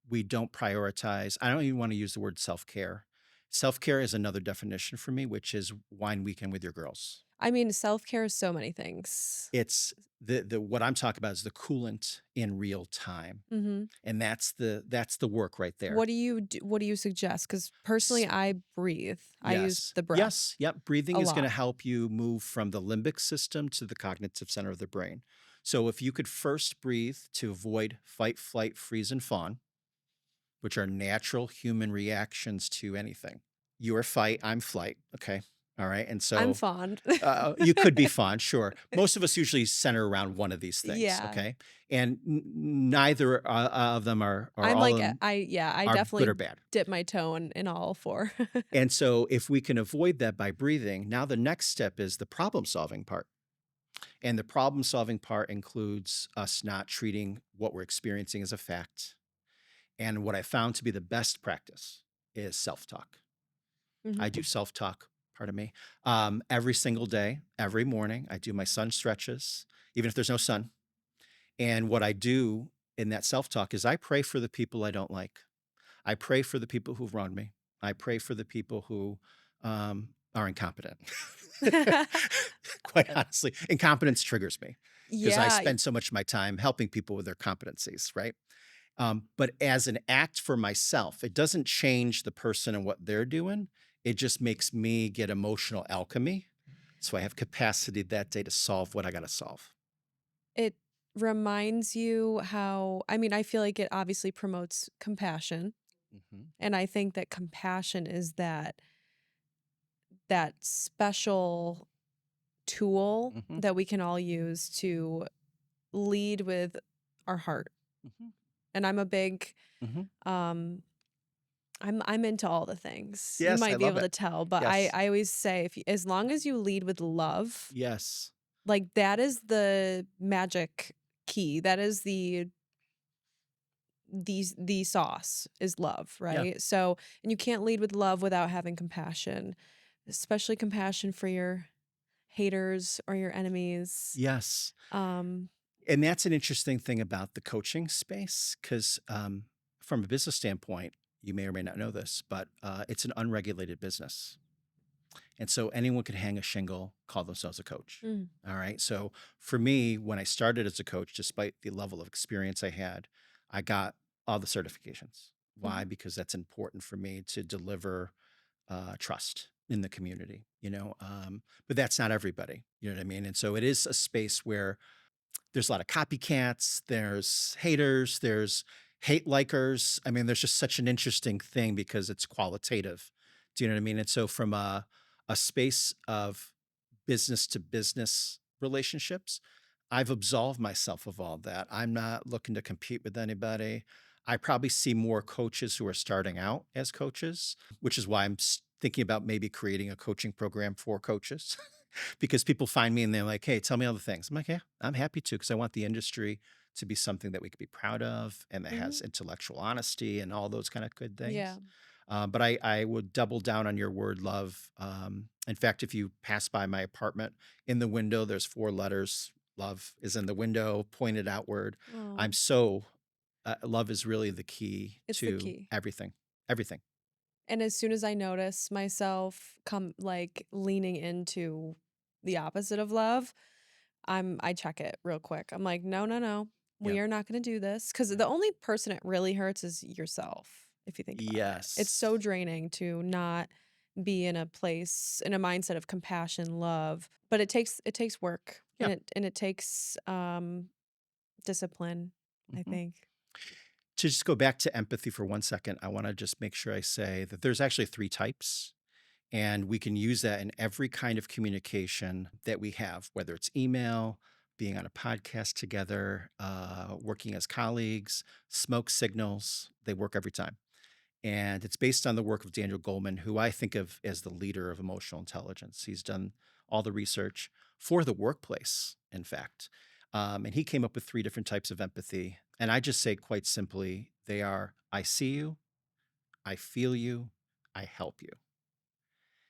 we don't prioritize. I don't even want to use the word self care. Self care is another definition for me, which is wine weekend with your girls. I mean, self-care is so many things. It's the what I'm talking about is the coolant in real time, Mhm. and that's the work right there. What do you suggest? Because personally, I breathe. I use Yes. the breath Yes. Yep. Breathing a is going to lot. help you move from the limbic system to the cognitive center of the brain. So if you could first breathe to avoid fight, flight, freeze, and fawn, which are natural human reactions to anything. You are fight, I'm flight. Okay. All right. And I'm so fond. you could be fawn, sure. Most of us usually center around one of these things. Yeah. Okay. And neither of them are, or I'm all like, of them I are good definitely or bad. dip my toe in all 4. And so if we can avoid that by breathing, now the next step is the problem solving part. And the problem solving part includes us not treating what we're experiencing as a fact. And what I found to be the best practice is self talk. I Mhm. do self talk, pardon me, every single day, every morning. I do my sun stretches, even if there's no sun. And what I do in that self talk is I pray for the people I don't like. I pray for the people who've wronged me. I pray for the people who are incompetent. Quite honestly, incompetence triggers me because I Yeah, spend so much of my time helping people with their competencies, right? But as an act for myself, it doesn't change the person and what they're doing. It just makes me get emotional alchemy. So I have capacity that day to solve what I got to solve. it reminds you how I mean, I feel like it obviously promotes compassion, Hmm. and I think that compassion is that special tool Hmm. that we can all use to lead with our heart. Hmm. And I'm a big Hmm. um I'm into all the things. You Yes, I might be love able it. to tell, but Yes. I always say if you, as long as you lead with love, Yes. like that is the magic key. That is the sauce is love, Yeah. right? So, and you can't lead with love without having compassion, especially compassion for your haters or your enemies. Yes. Um, And that's an interesting thing about the coaching space because from a business standpoint, you may or may not know this, but it's an unregulated business. And so anyone could hang a shingle, call themselves a coach. mm, All right. So for me, when I started as a coach, despite the level of experience I had, I got all the certifications. Why? mhm. Because that's important for me to deliver trust in the community, but that's not everybody. You know what I mean? And so it is a space where there's a lot of copycats, there's haters, there's hate likers. I mean, there's just such an interesting thing because it's qualitative. Do you know what I mean? And so from a space of business to business relationships, I've absolved myself of all that. I'm not looking to compete with anybody. I probably see more coaches who are starting out as coaches, which is why I'm thinking about maybe creating a coaching program for coaches because people find me and they're like, "Hey, tell me all the things." I'm like, "Yeah, I'm happy to because I want the industry to be something that we could be proud of and that has Mhm. intellectual honesty and all those kind of good Yeah. things." But I would double down on your word love. In fact, if you pass by my apartment in the window, there's 4 letters. Love is in the window, pointed outward. I'm Oh, so, love is really the key it's the to key. everything, everything. And as soon as I notice myself come like leaning into the opposite of love, I check it real quick. I'm like, "No, no, no. Yeah. We are not going to do this." Cuz Yeah. the only person it really hurts is yourself if you think about it. It's so Yes. draining to not be in a place in a mindset of compassion, love, but it takes work Yeah. and it takes discipline, I Mhm. think. To just go back to empathy for 1 second, I want to just make sure I say that there's actually 3 types. And we can use that in every kind of communication that we have, whether it's email, being on a podcast together, working as colleagues, smoke signals, they work every time. And it's based on the work of Daniel Goleman, who I think of as the leader of emotional intelligence. He's done all the research for the workplace, in fact. And he came up with three different types of empathy. And I just say quite simply, they are I see you, I feel you, I help you.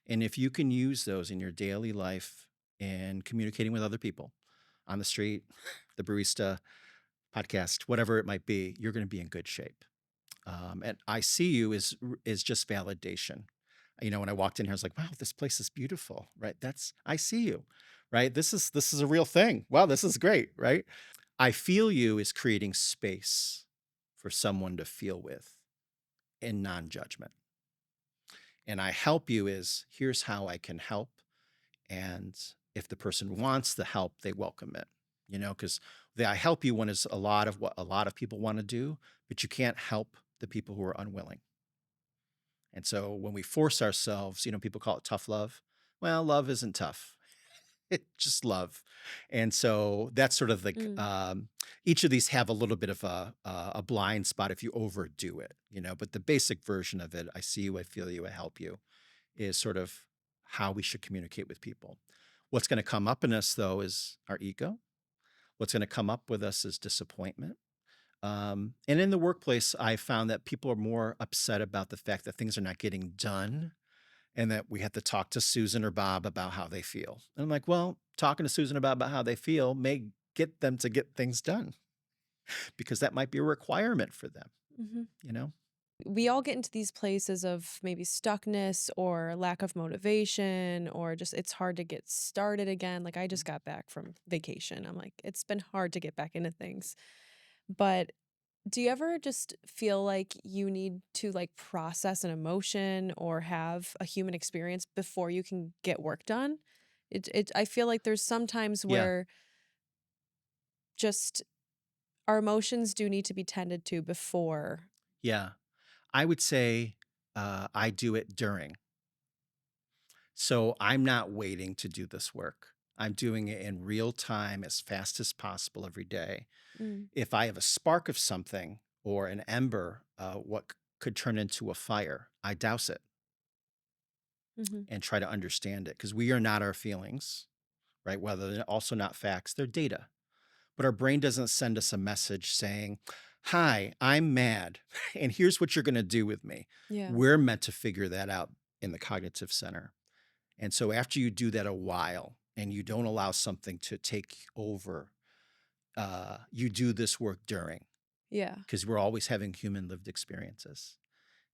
And if you can use those in your daily life in communicating with other people on the street, the barista, podcast, whatever it might be, you're going to be in good shape. And I see you is just validation. When I walked in here, I was like, "Wow, this place is beautiful." Right? That's I see you. Right? This is a real thing. Wow, this is great. Right? I feel you is creating space for someone to feel with in non-judgment. And I help you is here's how I can help. And if the person wants the help, they welcome it. Because the I help you one is a lot of what a lot of people want to do, but you can't help the people who are unwilling. And so when we force ourselves, people call it tough love. Well, love isn't tough. It's just love. And so that's sort of like Mm. each of these have a little bit of a blind spot if you overdo it. But the basic version of it, I see you, I feel you, I help you, is sort of how we should communicate with people. What's going to come up in us, though, is our ego. What's going to come up with us is disappointment. And in the workplace, I found that people are more upset about the fact that things are not getting done and that we have to talk to Susan or Bob about how they feel. And I'm like, well, talking to Susan or Bob about how they feel may get them to get things done because that might be a requirement for them, Mhm. you know? We all get into these places of maybe stuckness or lack of motivation, or just it's hard to get started again. Like, I just got back from vacation. I'm like, it's been hard to get back into things. But do you ever just feel like you need to like process an emotion or have a human experience before you can get work done? I feel like there's sometimes Yeah. where just our emotions do need to be tended to before. Yeah. I would say I do it during. So I'm not waiting to do this work. I'm doing it in real time as fast as possible every day. Mm, If I have a spark of something or an ember, could turn into a fire, I douse it mhm. and try to understand it because we are not our feelings, right? Whether they're also not facts, they're data. But our brain doesn't send us a message saying, "Hi, I'm mad, and here's what you're going to do with me." Yeah. We're meant to figure that out in the cognitive center. And so after you do that a while and you don't allow something to take over, you do this work during Yeah. because we're always having human lived experiences.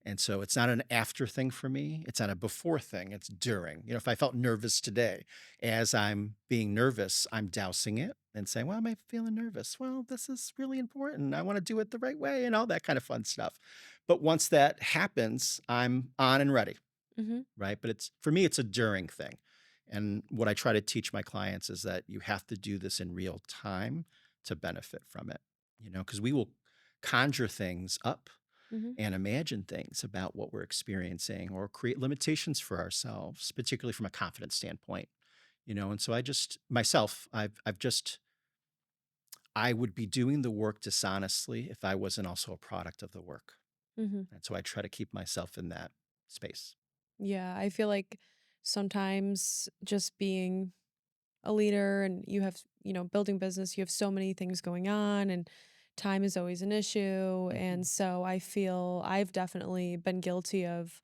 And so it's not an after thing for me. It's not a before thing. It's during. If I felt nervous today, as I'm being nervous, I'm dousing it and saying, "Why am I feeling nervous? Well, this is really important. I want to do it the right way," and all that kind of fun stuff. But once that happens, I'm on and ready. Mhm. Right? But it's for me, it's a during thing. And what I try to teach my clients is that you have to do this in real time to benefit from it, because we will conjure things up Mhm. and imagine things about what we're experiencing or create limitations for ourselves, particularly from a confidence standpoint. And so I just myself, I've just I would be doing the work dishonestly if I wasn't also a product of the work. Mhm. And so I try to keep myself in that space. Yeah, I feel like sometimes just being a leader and you have, building business, you have so many things going on and time is always an issue. Mhm. And so I feel I've definitely been guilty of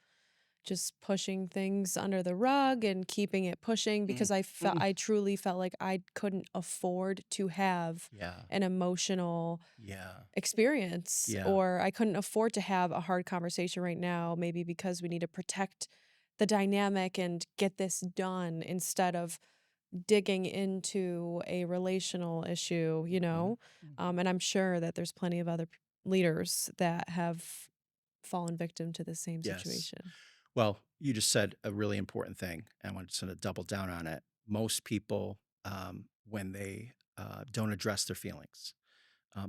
just pushing things under the rug and keeping it pushing Mm. because Mm. I truly felt like I couldn't afford to have Yeah. an emotional Yeah. experience, Yeah. or I couldn't afford to have a hard conversation right now, maybe because we need to protect the dynamic and get this done instead of digging into a relational issue, Mhm. Mhm. And I'm sure that there's plenty of other leaders that have fallen victim to the same Yes. situation. Well, you just said a really important thing. And I want to sort of double down on it. Most people, when they don't address their feelings,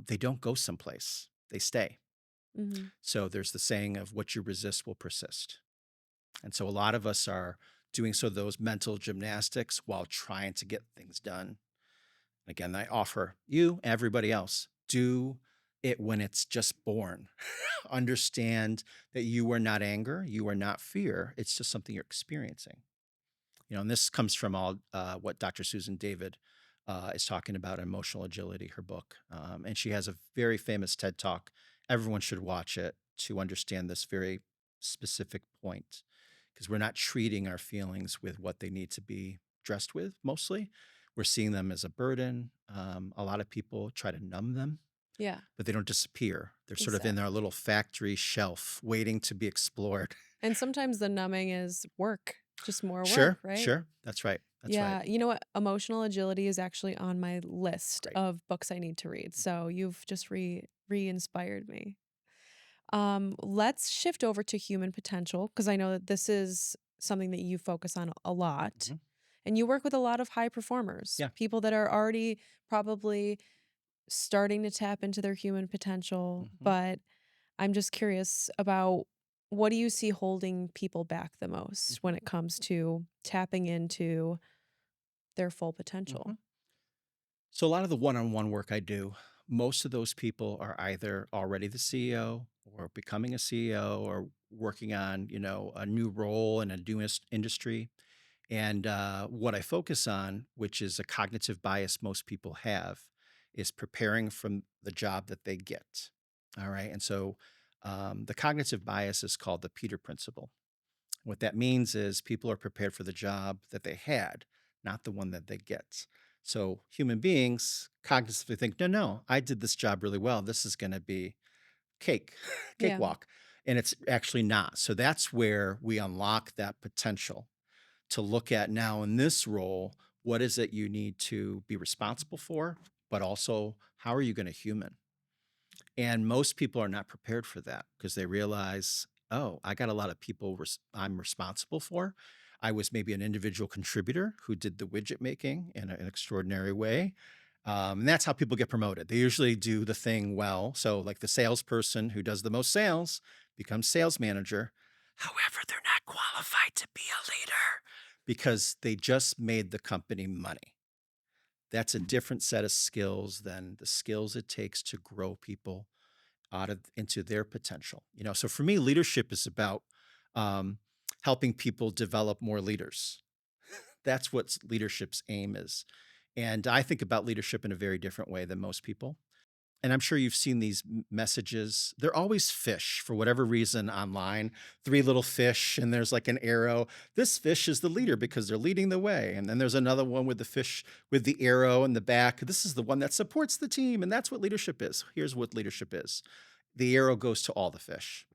they don't go someplace, they stay. Mhm. So there's the saying of what you resist will persist. And so a lot of us are doing so those mental gymnastics while trying to get things done. Again, I offer you, everybody else, do it when it's just born. Understand that you are not anger, you are not fear. It's just something you're experiencing. And this comes from all what Dr. Susan David is talking about in Emotional Agility, her book. And she has a very famous TED Talk. Everyone should watch it to understand this very specific point, because we're not treating our feelings with what they need to be dressed with mostly. We're seeing them as a burden. A lot of people try to numb them, Yeah, but they don't disappear. They're sort of in their exactly. little factory shelf waiting to be explored. And sometimes the numbing is work, just more work, Sure, right? sure. That's right. That's right. Yeah, you know what? Emotional agility is actually on my list Great. of books I need to read. So you've just re-inspired me. Let's shift over to human potential because I know that this is something that you focus on a lot. Mhm. And you work with a lot of high performers, Yeah. people that are already probably starting to tap into their human potential. Mhm. But I'm just curious about what do you see holding people back the most when it Mhm. comes to tapping into their full Mhm. potential? So a lot of the one-on-one work I do, most of those people are either already the CEO or becoming a CEO or working on, a new role in a new industry. And what I focus on, which is a cognitive bias most people have, is preparing from the job that they get. All right. And so the cognitive bias is called the Peter Principle. What that means is people are prepared for the job that they had, not the one that they get. So human beings cognitively think, no, no, I did this job really well. This is going to be cake, Yeah. cakewalk. And it's actually not. So that's where we unlock that potential to look at now in this role. What is it you need to be responsible for? But also, how are you going to human? And most people are not prepared for that because they realize, oh, I got a lot of people I'm responsible for. I was maybe an individual contributor who did the widget making in an extraordinary way. And that's how people get promoted. They usually do the thing well. So, like the salesperson who does the most sales becomes sales manager. However, they're not qualified to be a leader because they just made the company money. That's a different set of skills than the skills it takes to grow people out of into their potential. So for me, leadership is about um, helping people develop more leaders. That's what leadership's aim is. And I think about leadership in a very different way than most people. And I'm sure you've seen these messages. They're always fish for whatever reason online. Three little fish, and there's like an arrow. This fish is the leader because they're leading the way. And then there's another one with the fish with the arrow in the back. This is the one that supports the team. And that's what leadership is. Here's what leadership is: the arrow goes to all the fish.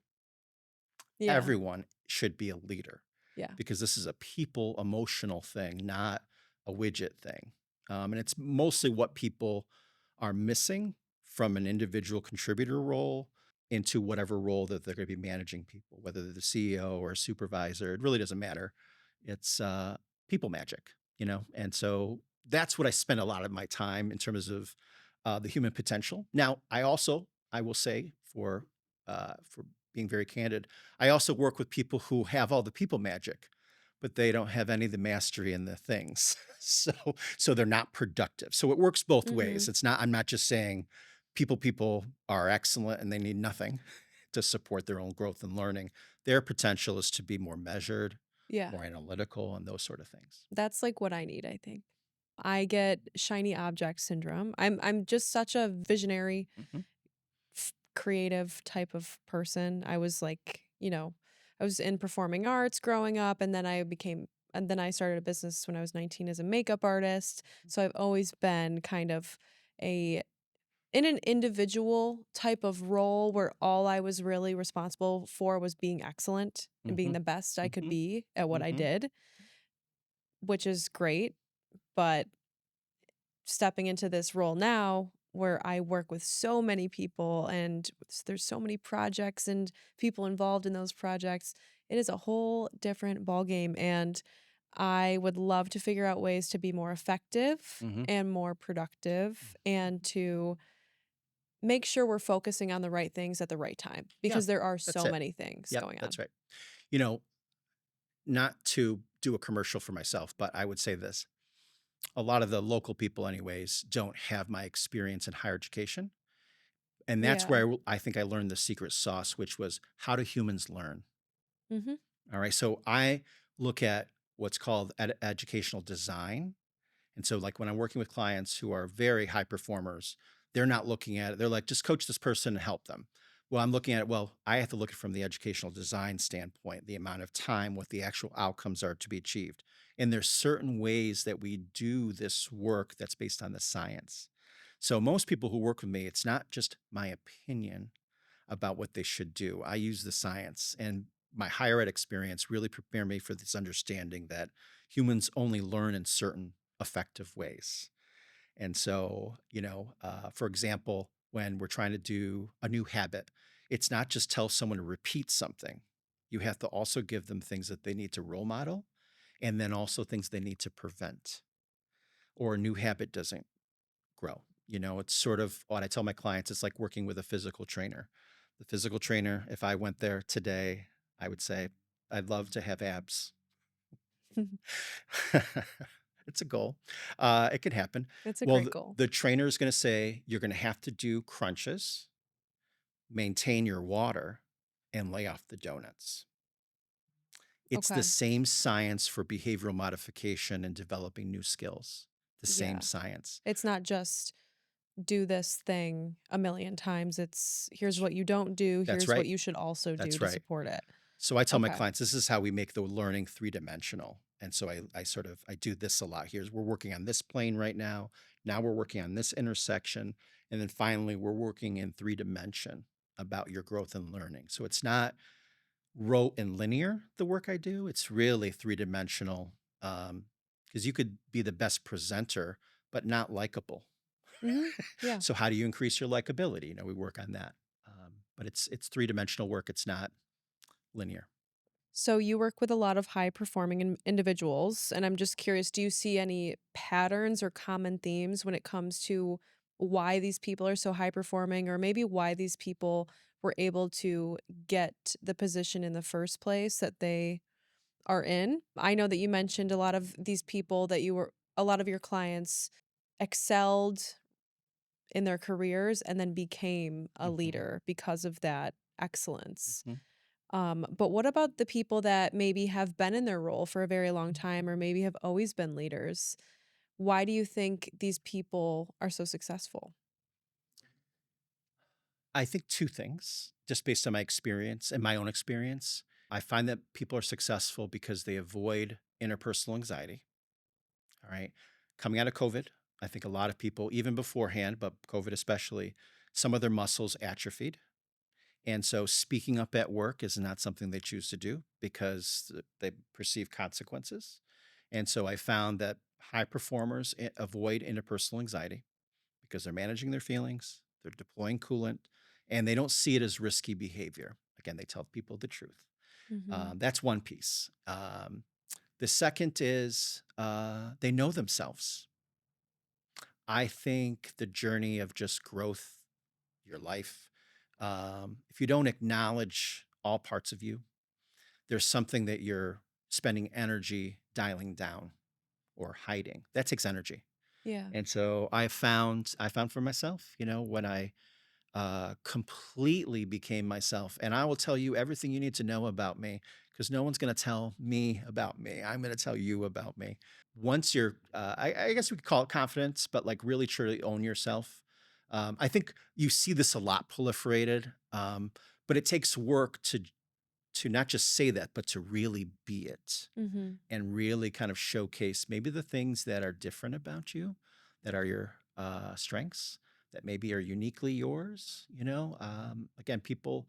Yeah. Everyone should be a leader Yeah. because this is a people emotional thing, not a widget thing. And it's mostly what people are missing from an individual contributor role into whatever role that they're going to be managing people, whether they're the CEO or a supervisor. It really doesn't matter. It's people magic, And so that's what I spend a lot of my time in terms of the human potential. Now, I will say, for being very candid, I also work with people who have all the people magic, but they don't have any of the mastery in the things. So they're not productive. So it works both Mm-hmm. ways. I'm not just saying people are excellent and they need nothing to support their own growth and learning. Their potential is to be more measured, Yeah. more analytical, and those sort of things. That's like what I need, I think. I get shiny object syndrome. I'm just such a visionary, Mhm. creative type of person. I was like, I was in performing arts growing up and then I started a business when I was 19 as a makeup artist. So I've always been kind of a in an individual type of role where all I was really responsible for was being excellent and being Mhm. the best I could Mhm. be at what I Mhm. did, which is great. But stepping into this role now where I work with so many people and there's so many projects and people involved in those projects, it is a whole different ballgame. And I would love to figure out ways to be more effective Mhm. and more productive and to make sure we're focusing on the right things at the right time Yeah, because there are that's so it. many things Yep, going that's on. right. You know, not to do a commercial for myself, but I would say this. A lot of the local people anyways don't have my experience in higher education. And that's Yeah. where I think I learned the secret sauce, which was how do humans learn? Mhm. All right. So I look at what's called educational design. And so, like when I'm working with clients who are very high performers, they're not looking at it. They're like, just coach this person and help them. Well, I'm looking at it. Well, I have to look at it from the educational design standpoint, the amount of time, what the actual outcomes are to be achieved. And there's certain ways that we do this work that's based on the science. So most people who work with me, it's not just my opinion about what they should do. I use the science, and my higher ed experience really prepared me for this understanding that humans only learn in certain effective ways. And so, for example, when we're trying to do a new habit, it's not just tell someone to repeat something. You have to also give them things that they need to role model and then also things they need to prevent, or a new habit doesn't grow. It's sort of what I tell my clients, it's like working with a physical trainer. The physical trainer, if I went there today, I would say, I'd love to have abs. It's a goal. It could happen. It's a Well, great the, goal. the trainer is going to say, you're going to have to do crunches, maintain your water, and lay off the donuts. It's the Okay. same science for behavioral modification and developing new skills. The same Yeah. science. It's not just do this thing a million times. It's here's what you don't do, That's here's what right. you should also do That's to right. support it. So I tell my Okay. clients, this is how we make the learning three-dimensional. And so I do this a lot. We're working on this plane right now. Now we're working on this intersection. And then finally, we're working in three-dimension about your growth and learning. So it's not rote and linear, the work I do. It's really three-dimensional. Because you could be the best presenter, but not likable. Mhm. Yeah. So how do you increase your likability? We work on that. But it's three-dimensional work. It's not linear. So you work with a lot of high performing individuals, and I'm just curious, do you see any patterns or common themes when it comes to why these people are so high performing, or maybe why these people were able to get the position in the first place that they are in? I know that you mentioned a lot of these people that a lot of your clients excelled in their careers and then became a Mhm, leader because of that excellence. mhm. But what about the people that maybe have been in their role for a very long time or maybe have always been leaders? Why do you think these people are so successful? I think two things, just based on my experience and my own experience. I find that people are successful because they avoid interpersonal anxiety. All right. Coming out of COVID, I think a lot of people, even beforehand, but COVID especially, some of their muscles atrophied. And so speaking up at work is not something they choose to do because they perceive consequences. And so I found that high performers avoid interpersonal anxiety because they're managing their feelings, they're deploying coolant, and they don't see it as risky behavior. Again, they tell people the truth. Mhm. That's one piece. The second is they know themselves. I think the journey of just growth, your life, if you don't acknowledge all parts of you, there's something that you're spending energy dialing down or hiding. That takes energy. Yeah. And so I found for myself, when I completely became myself. And I will tell you everything you need to know about me because no one's going to tell me about me. I'm going to tell you about me. Once you're, I guess we could call it confidence, but like really truly own yourself. I think you see this a lot proliferated, but it takes work to not just say that, but to really be it Mhm. and really kind of showcase maybe the things that are different about you, that are your strengths, that maybe are uniquely yours. Again, people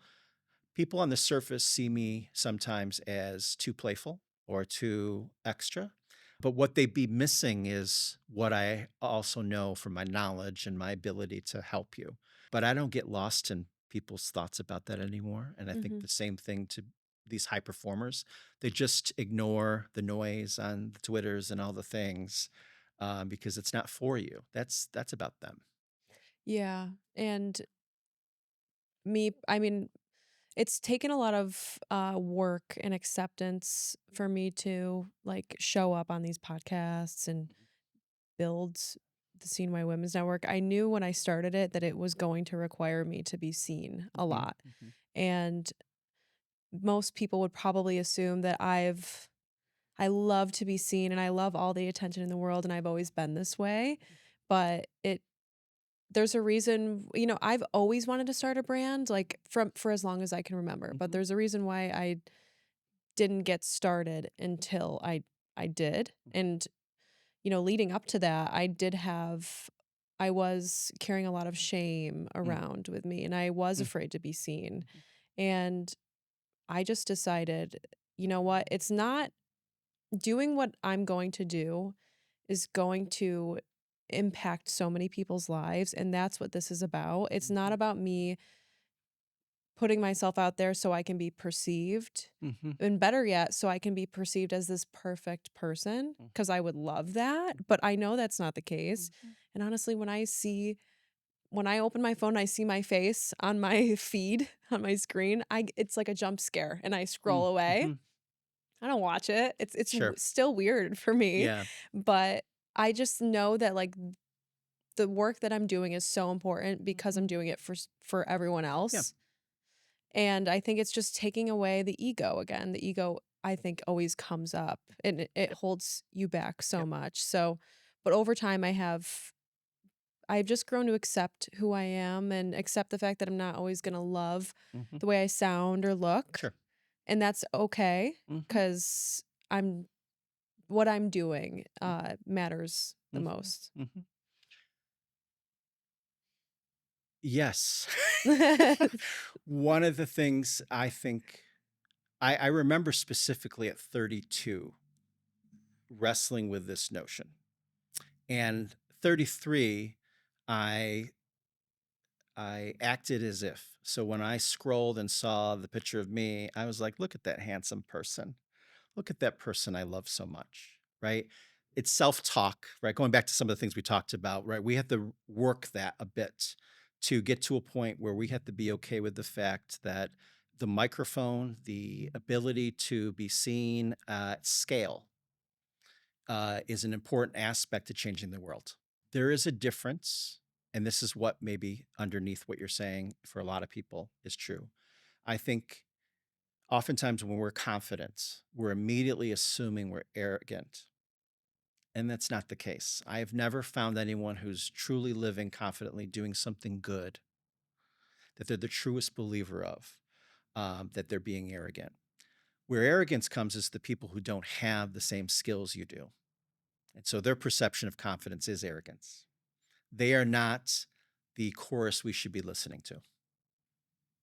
on the surface see me sometimes as too playful or too extra. But what they'd be missing is what I also know from my knowledge and my ability to help you. But I don't get lost in people's thoughts about that anymore. And I think Mhm. the same thing to these high performers. They just ignore the noise on the Twitters and all the things because it's not for you. That's about them. Yeah. And I mean, It's taken a lot of work and acceptance for me to like show up on these podcasts and build the CNY Women's Network. I knew when I started it that it was going to require me to be seen a Mhm, lot. mhm, And most people would probably assume that I love to be seen and I love all the attention in the world and I've always been this way. But there's a reason, I've always wanted to start a brand like from for as long as I can remember, but mhm, there's a reason why I didn't get started until I did. And leading up to that, I was carrying a lot of shame mhm, around with me and I was mhm, afraid to be seen. And I just decided, you know what? It's not doing what I'm going to do is going to impact so many people's lives. And that's what this is about. It's not mhm, about me putting myself out there so I can be perceived. mhm, And better yet, so I can be perceived as this perfect person, mhm, because I would love that. But I know that's not the case. mhm, And honestly, when I open my phone, I see my face on my feed, on my screen, it's like a jump scare and I mm, scroll away. mhm. I don't watch it. Sure. Still weird for me, Yeah. but I just know that like the work that I'm doing is so important because I'm Mhm. doing it for everyone Yeah. else. And I think it's just taking away the ego again. The ego, I think, always comes up and it Yep. holds you back so Yep. much. So, but over time, I've just grown to accept who I am and accept the fact that I'm not always going to love Mhm. the way I sound or look. Sure. And that's okay Mhm. because I'm what I'm doing matters the Mhm. most. Mhm. Yes. One of the things I think I remember specifically at 32 wrestling with this notion. And 33, I I acted as if. So when I scrolled and saw the picture of me, I was like, look at that handsome person. Look at that person I love so much, right? It's self-talk, right? Going back to some of the things we talked about, right? We have to work that a bit to get to a point where we have to be okay with the fact that the microphone, the ability to be seen at scale, is an important aspect to changing the world. There is a difference, and this is what maybe underneath what you're saying for a lot of people is true. I think oftentimes when we're confident, we're immediately assuming we're arrogant. And that's not the case. I have never found anyone who's truly living confidently doing something good that they're the truest believer of, that they're being arrogant. Where arrogance comes is the people who don't have the same skills you do. And so their perception of confidence is arrogance. They are not the chorus we should be listening to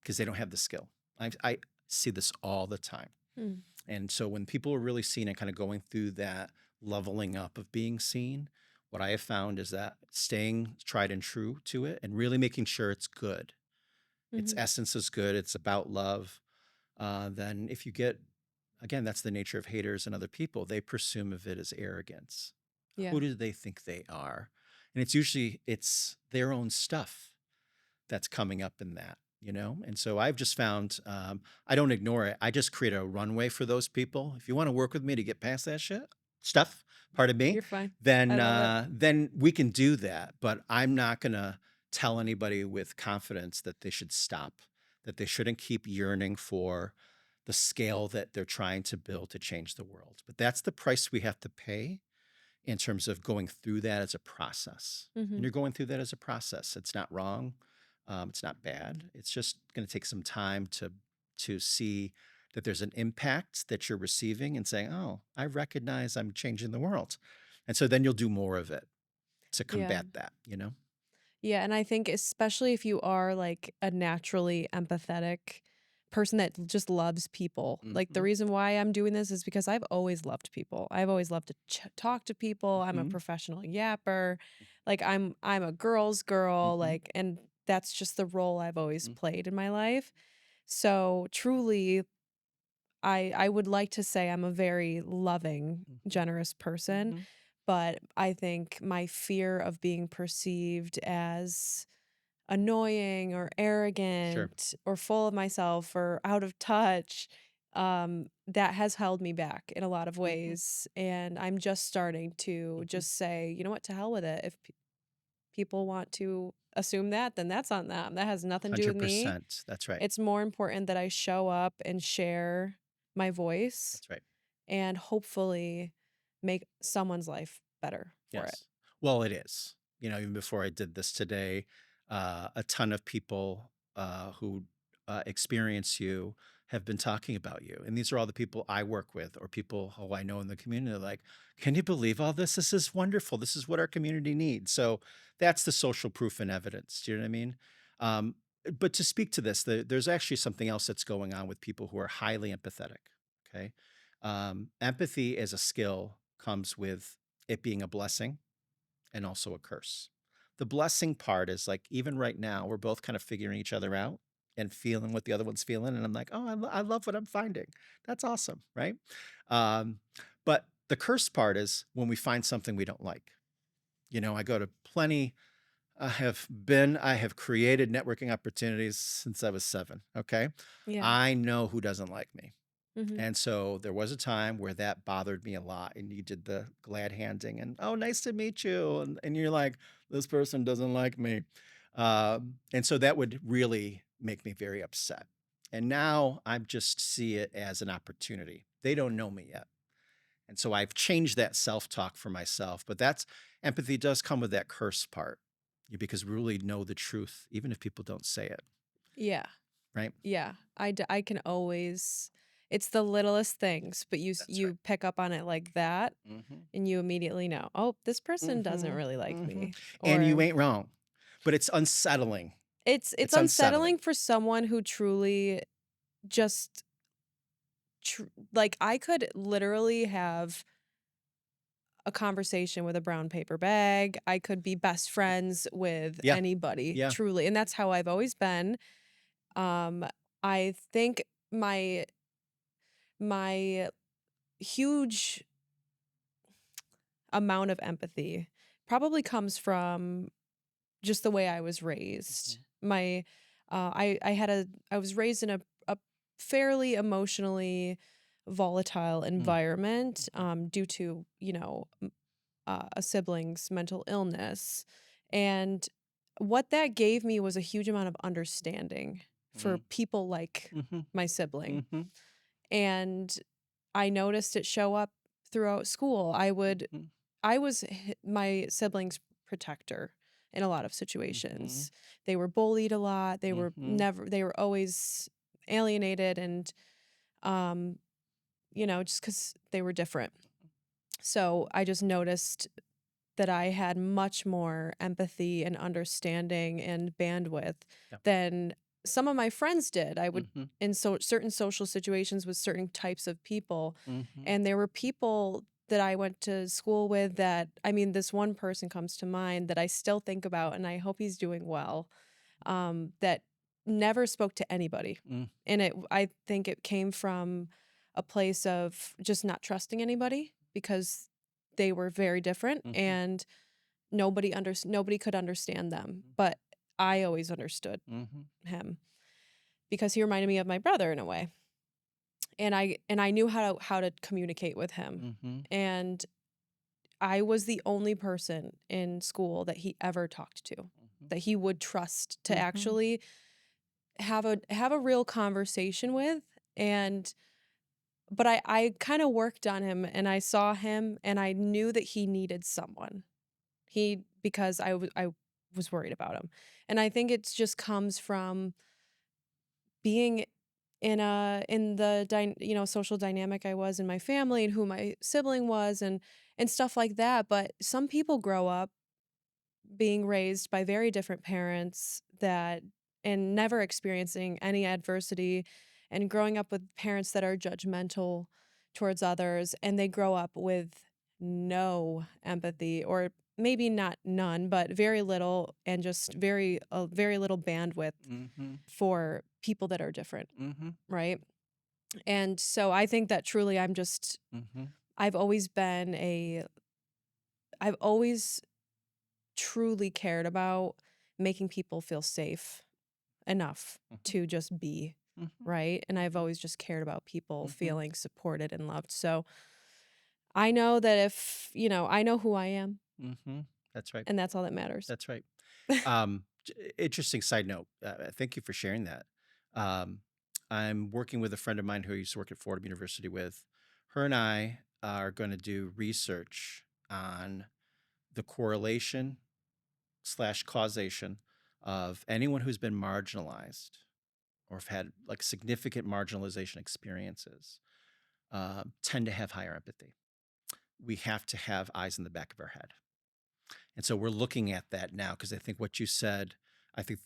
because they don't have the skill. I see this all the time. Mm, And so when people are really seen and kind of going through that leveling up of being seen, what I have found is that staying tried and true to it and really making sure it's good. Its mhm. essence is good. It's about love. Then if you get, again, that's the nature of haters and other people. They presume of it as arrogance. Yeah. Who do they think they are? And it's usually it's their own stuff that's coming up in that, you know? And so I've just found I don't ignore it. I just create a runway for those people. If you want to work with me to get past that stuff, pardon me, You're fine. I then love it. then we can do that. But I'm not gonna tell anybody with confidence that they should stop, that they shouldn't keep yearning for the scale that they're trying to build to change the world. But that's the price we have to pay in terms of going through that as a process. And Mhm. you're going through that as a process. It's not wrong. It's not bad. It's just going to take some time to see that there's an impact that you're receiving and saying, "Oh, I recognize I'm changing the world," and so then you'll do more of it to Yeah. combat that. You know. Yeah, and I think especially if you are like a naturally empathetic person that just loves people. Like the Mm-hmm. reason why I'm doing this is because I've always loved people. I've always loved to talk to people. I'm a Mm-hmm. professional yapper. Like I'm a girl's girl Mm-hmm. like and that's just the role I've always Mm-hmm. played in my life. So truly I would like to say I'm a very loving, generous person, Mm-hmm. but I think my fear of being perceived as annoying or Sure. arrogant or full of myself or out of touch, that has held me back in a lot of Hmm. ways. And I'm just starting to Hmm. just say, you know what, to hell with it. If people want to assume that, then that's on them. That has nothing to do with me. 100%. That's right. It's more important that I show up and share my voice That's right. and hopefully make someone's life better for it. Yes. Well, it is. Even before I did this today, a ton of people who experience you have been talking about you. And these are all the people I work with or people who I know in the community. They're like, can you believe all this? This is wonderful. This is what our community needs. So that's the social proof and evidence. Do you know what I mean? Um, but to speak to this, there's actually something else that's going on with people who are highly empathetic. Okay. Empathy as a skill comes with it being a blessing and also a curse. The blessing part is like, even right now, we're both kind of figuring each other out and feeling what the other one's feeling. And I'm like, oh, I love what I'm finding. That's awesome. Right. Um, but the curse part is when we find something we don't like. I go to plenty. I have created networking opportunities since I was 7. Okay. Yeah. I know who doesn't like me. Hmm. And so there was a time where that bothered me a lot. And you did the glad handing and, oh, nice to meet you. And you're like, this person doesn't like me. And so that would really make me very upset. And now I just see it as an opportunity. They don't know me yet. And so I've changed that self talk for myself. But that's empathy does come with that curse part because we really know the truth, even if people don't say it. Yeah. Right. Yeah. I can always, it's the littlest things, but That's right. you pick up on it like that Hmm. and you immediately know, oh, this person doesn't Hmm. really like Hmm. me. And you Or ain't wrong, but it's unsettling. it's It's unsettling. unsettling for someone who truly just like I could literally have a conversation with a brown paper bag. I could be best friends with Yeah. anybody, Yeah. truly. And that's how I've always been. Um, I think my huge amount of empathy probably comes from just the way I was raised. Mhm. I was raised in a fairly emotionally volatile Mm. environment Mhm. due to a sibling's mental illness. And what that gave me was a huge amount of understanding for Mm. people like Mhm. my sibling. Mhm. And I noticed it show up throughout school. Mhm. I was my siblings' protector in a lot of Mhm. situations. They were bullied a lot. Mhm. They were always alienated and um just cuz they were different. So I just noticed that I had much more empathy and understanding and bandwidth Yeah. than some of my friends did. I would Mhm. in certain social situations with certain types of people, Mhm. and there were people that I went to school with that I mean, this one person comes to mind that I still think about, and I hope he's doing well. That never spoke to anybody, Mm. and I think it came from a place of just not trusting anybody because they were very different Mhm. and nobody could understand them, Mhm. but I always understood Mhm. him because he reminded me of my brother in a way. And I knew how to communicate with him. Mhm. And I was the only person in school that he ever talked to, Mhm. that he would trust to Mhm. actually have a real conversation with. And but I kind of worked on him and I saw him and I knew that he needed someone. Because I was worried about him. And I think it's just comes from being in the social dynamic I was in my family and who my sibling was and stuff like that. But some people grow up being raised by very different parents that and never experiencing any adversity and growing up with parents that are judgmental towards others, and they grow up with no empathy, or maybe not none, but very little, and just very little bandwidth Mhm. for people that are different, Mhm. right? And so I think that truly Mhm. I've always been a I've always truly cared about making people feel safe enough Mhm. to just be, Mhm. right? And I've Mhm. always just cared about people Mhm. feeling supported and loved. So I know that if, I know who I am, Mhm. That's right. and that's all that matters. That's right. Interesting side note. Thank you for sharing that. Um, I'm working with a friend of mine who I used to work at Fordham University with. Her and I are going to do research on the correlation slash causation of anyone who's been marginalized or have had like significant marginalization experiences tend to have higher empathy. We have to have eyes in the back of our head. And so we're looking at that now because I think what you said, I think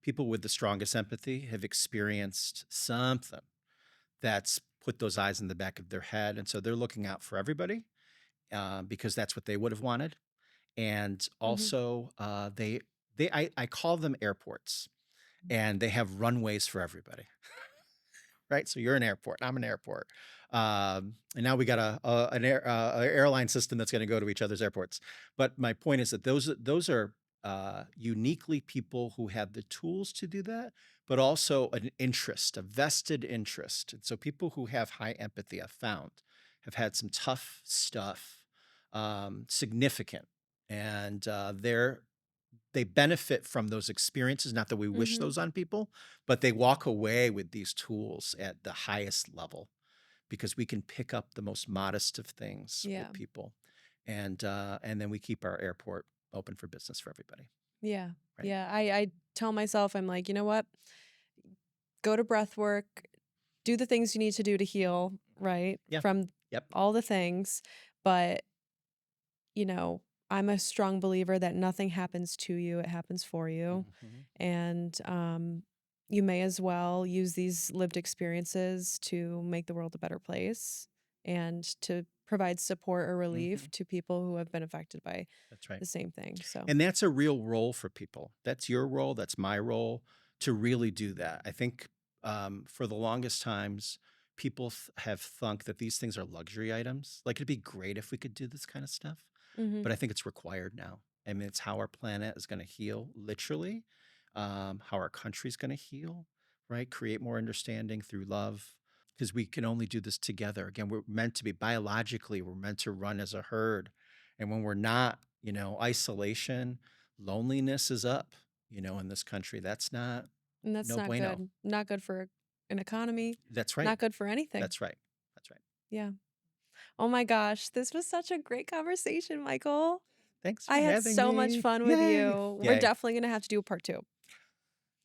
people with the strongest empathy have experienced something that's put those eyes in the back of their head. And so they're looking out for everybody because that's what they would have wanted. And Hmm. also, I call them airports, and they have runways for everybody. Right? So you're an airport, I'm an airport. And now we got an airline system that's going to go to each other's airports. But my point is that those are uniquely people who have the tools to do that, but also an interest, a vested interest. And so people who have high empathy, I've found, have had some tough stuff, significant, and they benefit from those experiences. Not that we wish Hmm. those on people, but they walk away with these tools at the highest level because we can pick up the most modest of things Yeah. with people, and then we keep our airport open for business for everybody. Yeah. Right? Yeah. I tell myself, I'm like, you know what? Go to breath work, do the things you need to do to heal, right? Yeah. From Yep. all the things. But, you know, I'm a strong believer that nothing happens to you, it happens for you. Mhm. And you may as well use these lived experiences to make the world a better place and to provide support or relief Mhm. to people who have been affected by That's right. the same thing. So, And that's a real role for people. That's your role. That's my role to really do that. I think for the longest times, people have thunk that these things are luxury items. Like it'd be great if we could do this kind of stuff, mhm. but I think it's required now. I mean, it's how our planet is going to heal, literally, how our country's going to heal, right? Create more understanding through love, because we can only do this together. Again, we're meant to be biologically, we're meant to run as a herd. And when we're not, isolation, loneliness is up, in this country. That's not And that's no not bueno. good. Not good for an economy, That's right. not good for anything. That's right. That's right. Yeah. Oh my gosh, this was such a great conversation, Michael. Thanks I for had having so much me. fun with Yay. you. We're Yay. definitely going to have to do a part 2.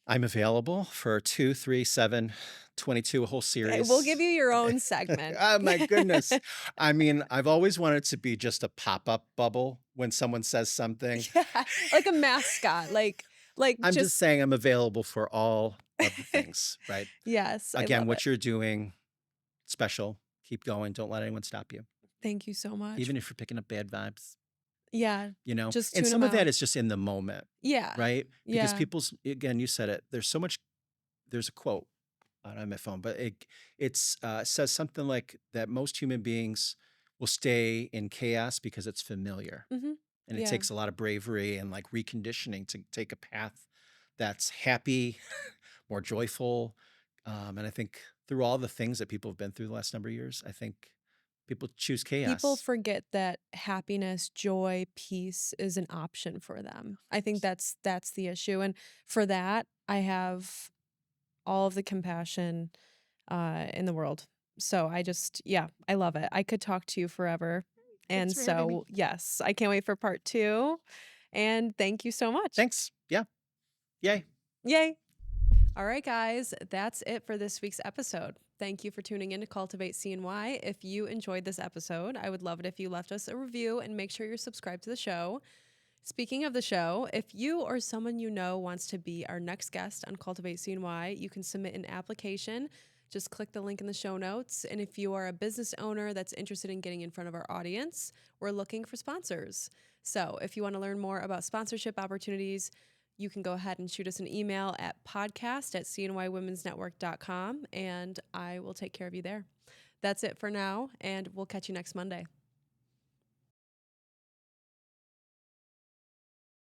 I'm available for 2, 3, 7, 22, a whole Okay, we'll give series. you your own segment. Oh my goodness. I mean, I've always wanted to be just a pop-up bubble when someone says something. Yeah, like a mascot, like I'm just just saying I'm available for all of the things, right? Yes, I Again, love it. what you're doing, special. Keep going. Don't let anyone stop you. Thank you so much. Even if you're picking up bad vibes, Yeah, just and tune them some of that out. is just in the moment, Yeah. right? Because Yeah. people's, again, you said it, there's a quote, I don't have my phone, but it's says something like that most human beings will stay in chaos because it's familiar. Mhm. And it Yeah. takes a lot of bravery and like reconditioning to take a path that's happy, more joyful. And I think through all the things that people have been through the last number of years, I think people choose People chaos. forget that happiness, joy, peace is an option for them. I think that's the issue, and for that, I have all of the compassion in the world. So I just, yeah, I love it. I could talk to you forever. Thanks And for having me. so, yes, I can't wait for part 2. And thank you so much. Thanks. Yeah. Yay. Yay. All right, guys, that's it for this week's episode. Thank you for tuning in to Cultivate CNY. If you enjoyed this episode, I would love it if you left us a review and make sure you're subscribed to the show. Speaking of the show, if you or someone you know wants to be our next guest on Cultivate CNY, you can submit an application. Just click the link in the show notes. And if you are a business owner that's interested in getting in front of our audience, we're looking for sponsors. So if you want to learn more about sponsorship opportunities, you can go ahead and shoot us an email at podcast@cnywomensnetwork.com, and I will take care of you there. That's it for now, and we'll catch you next Monday.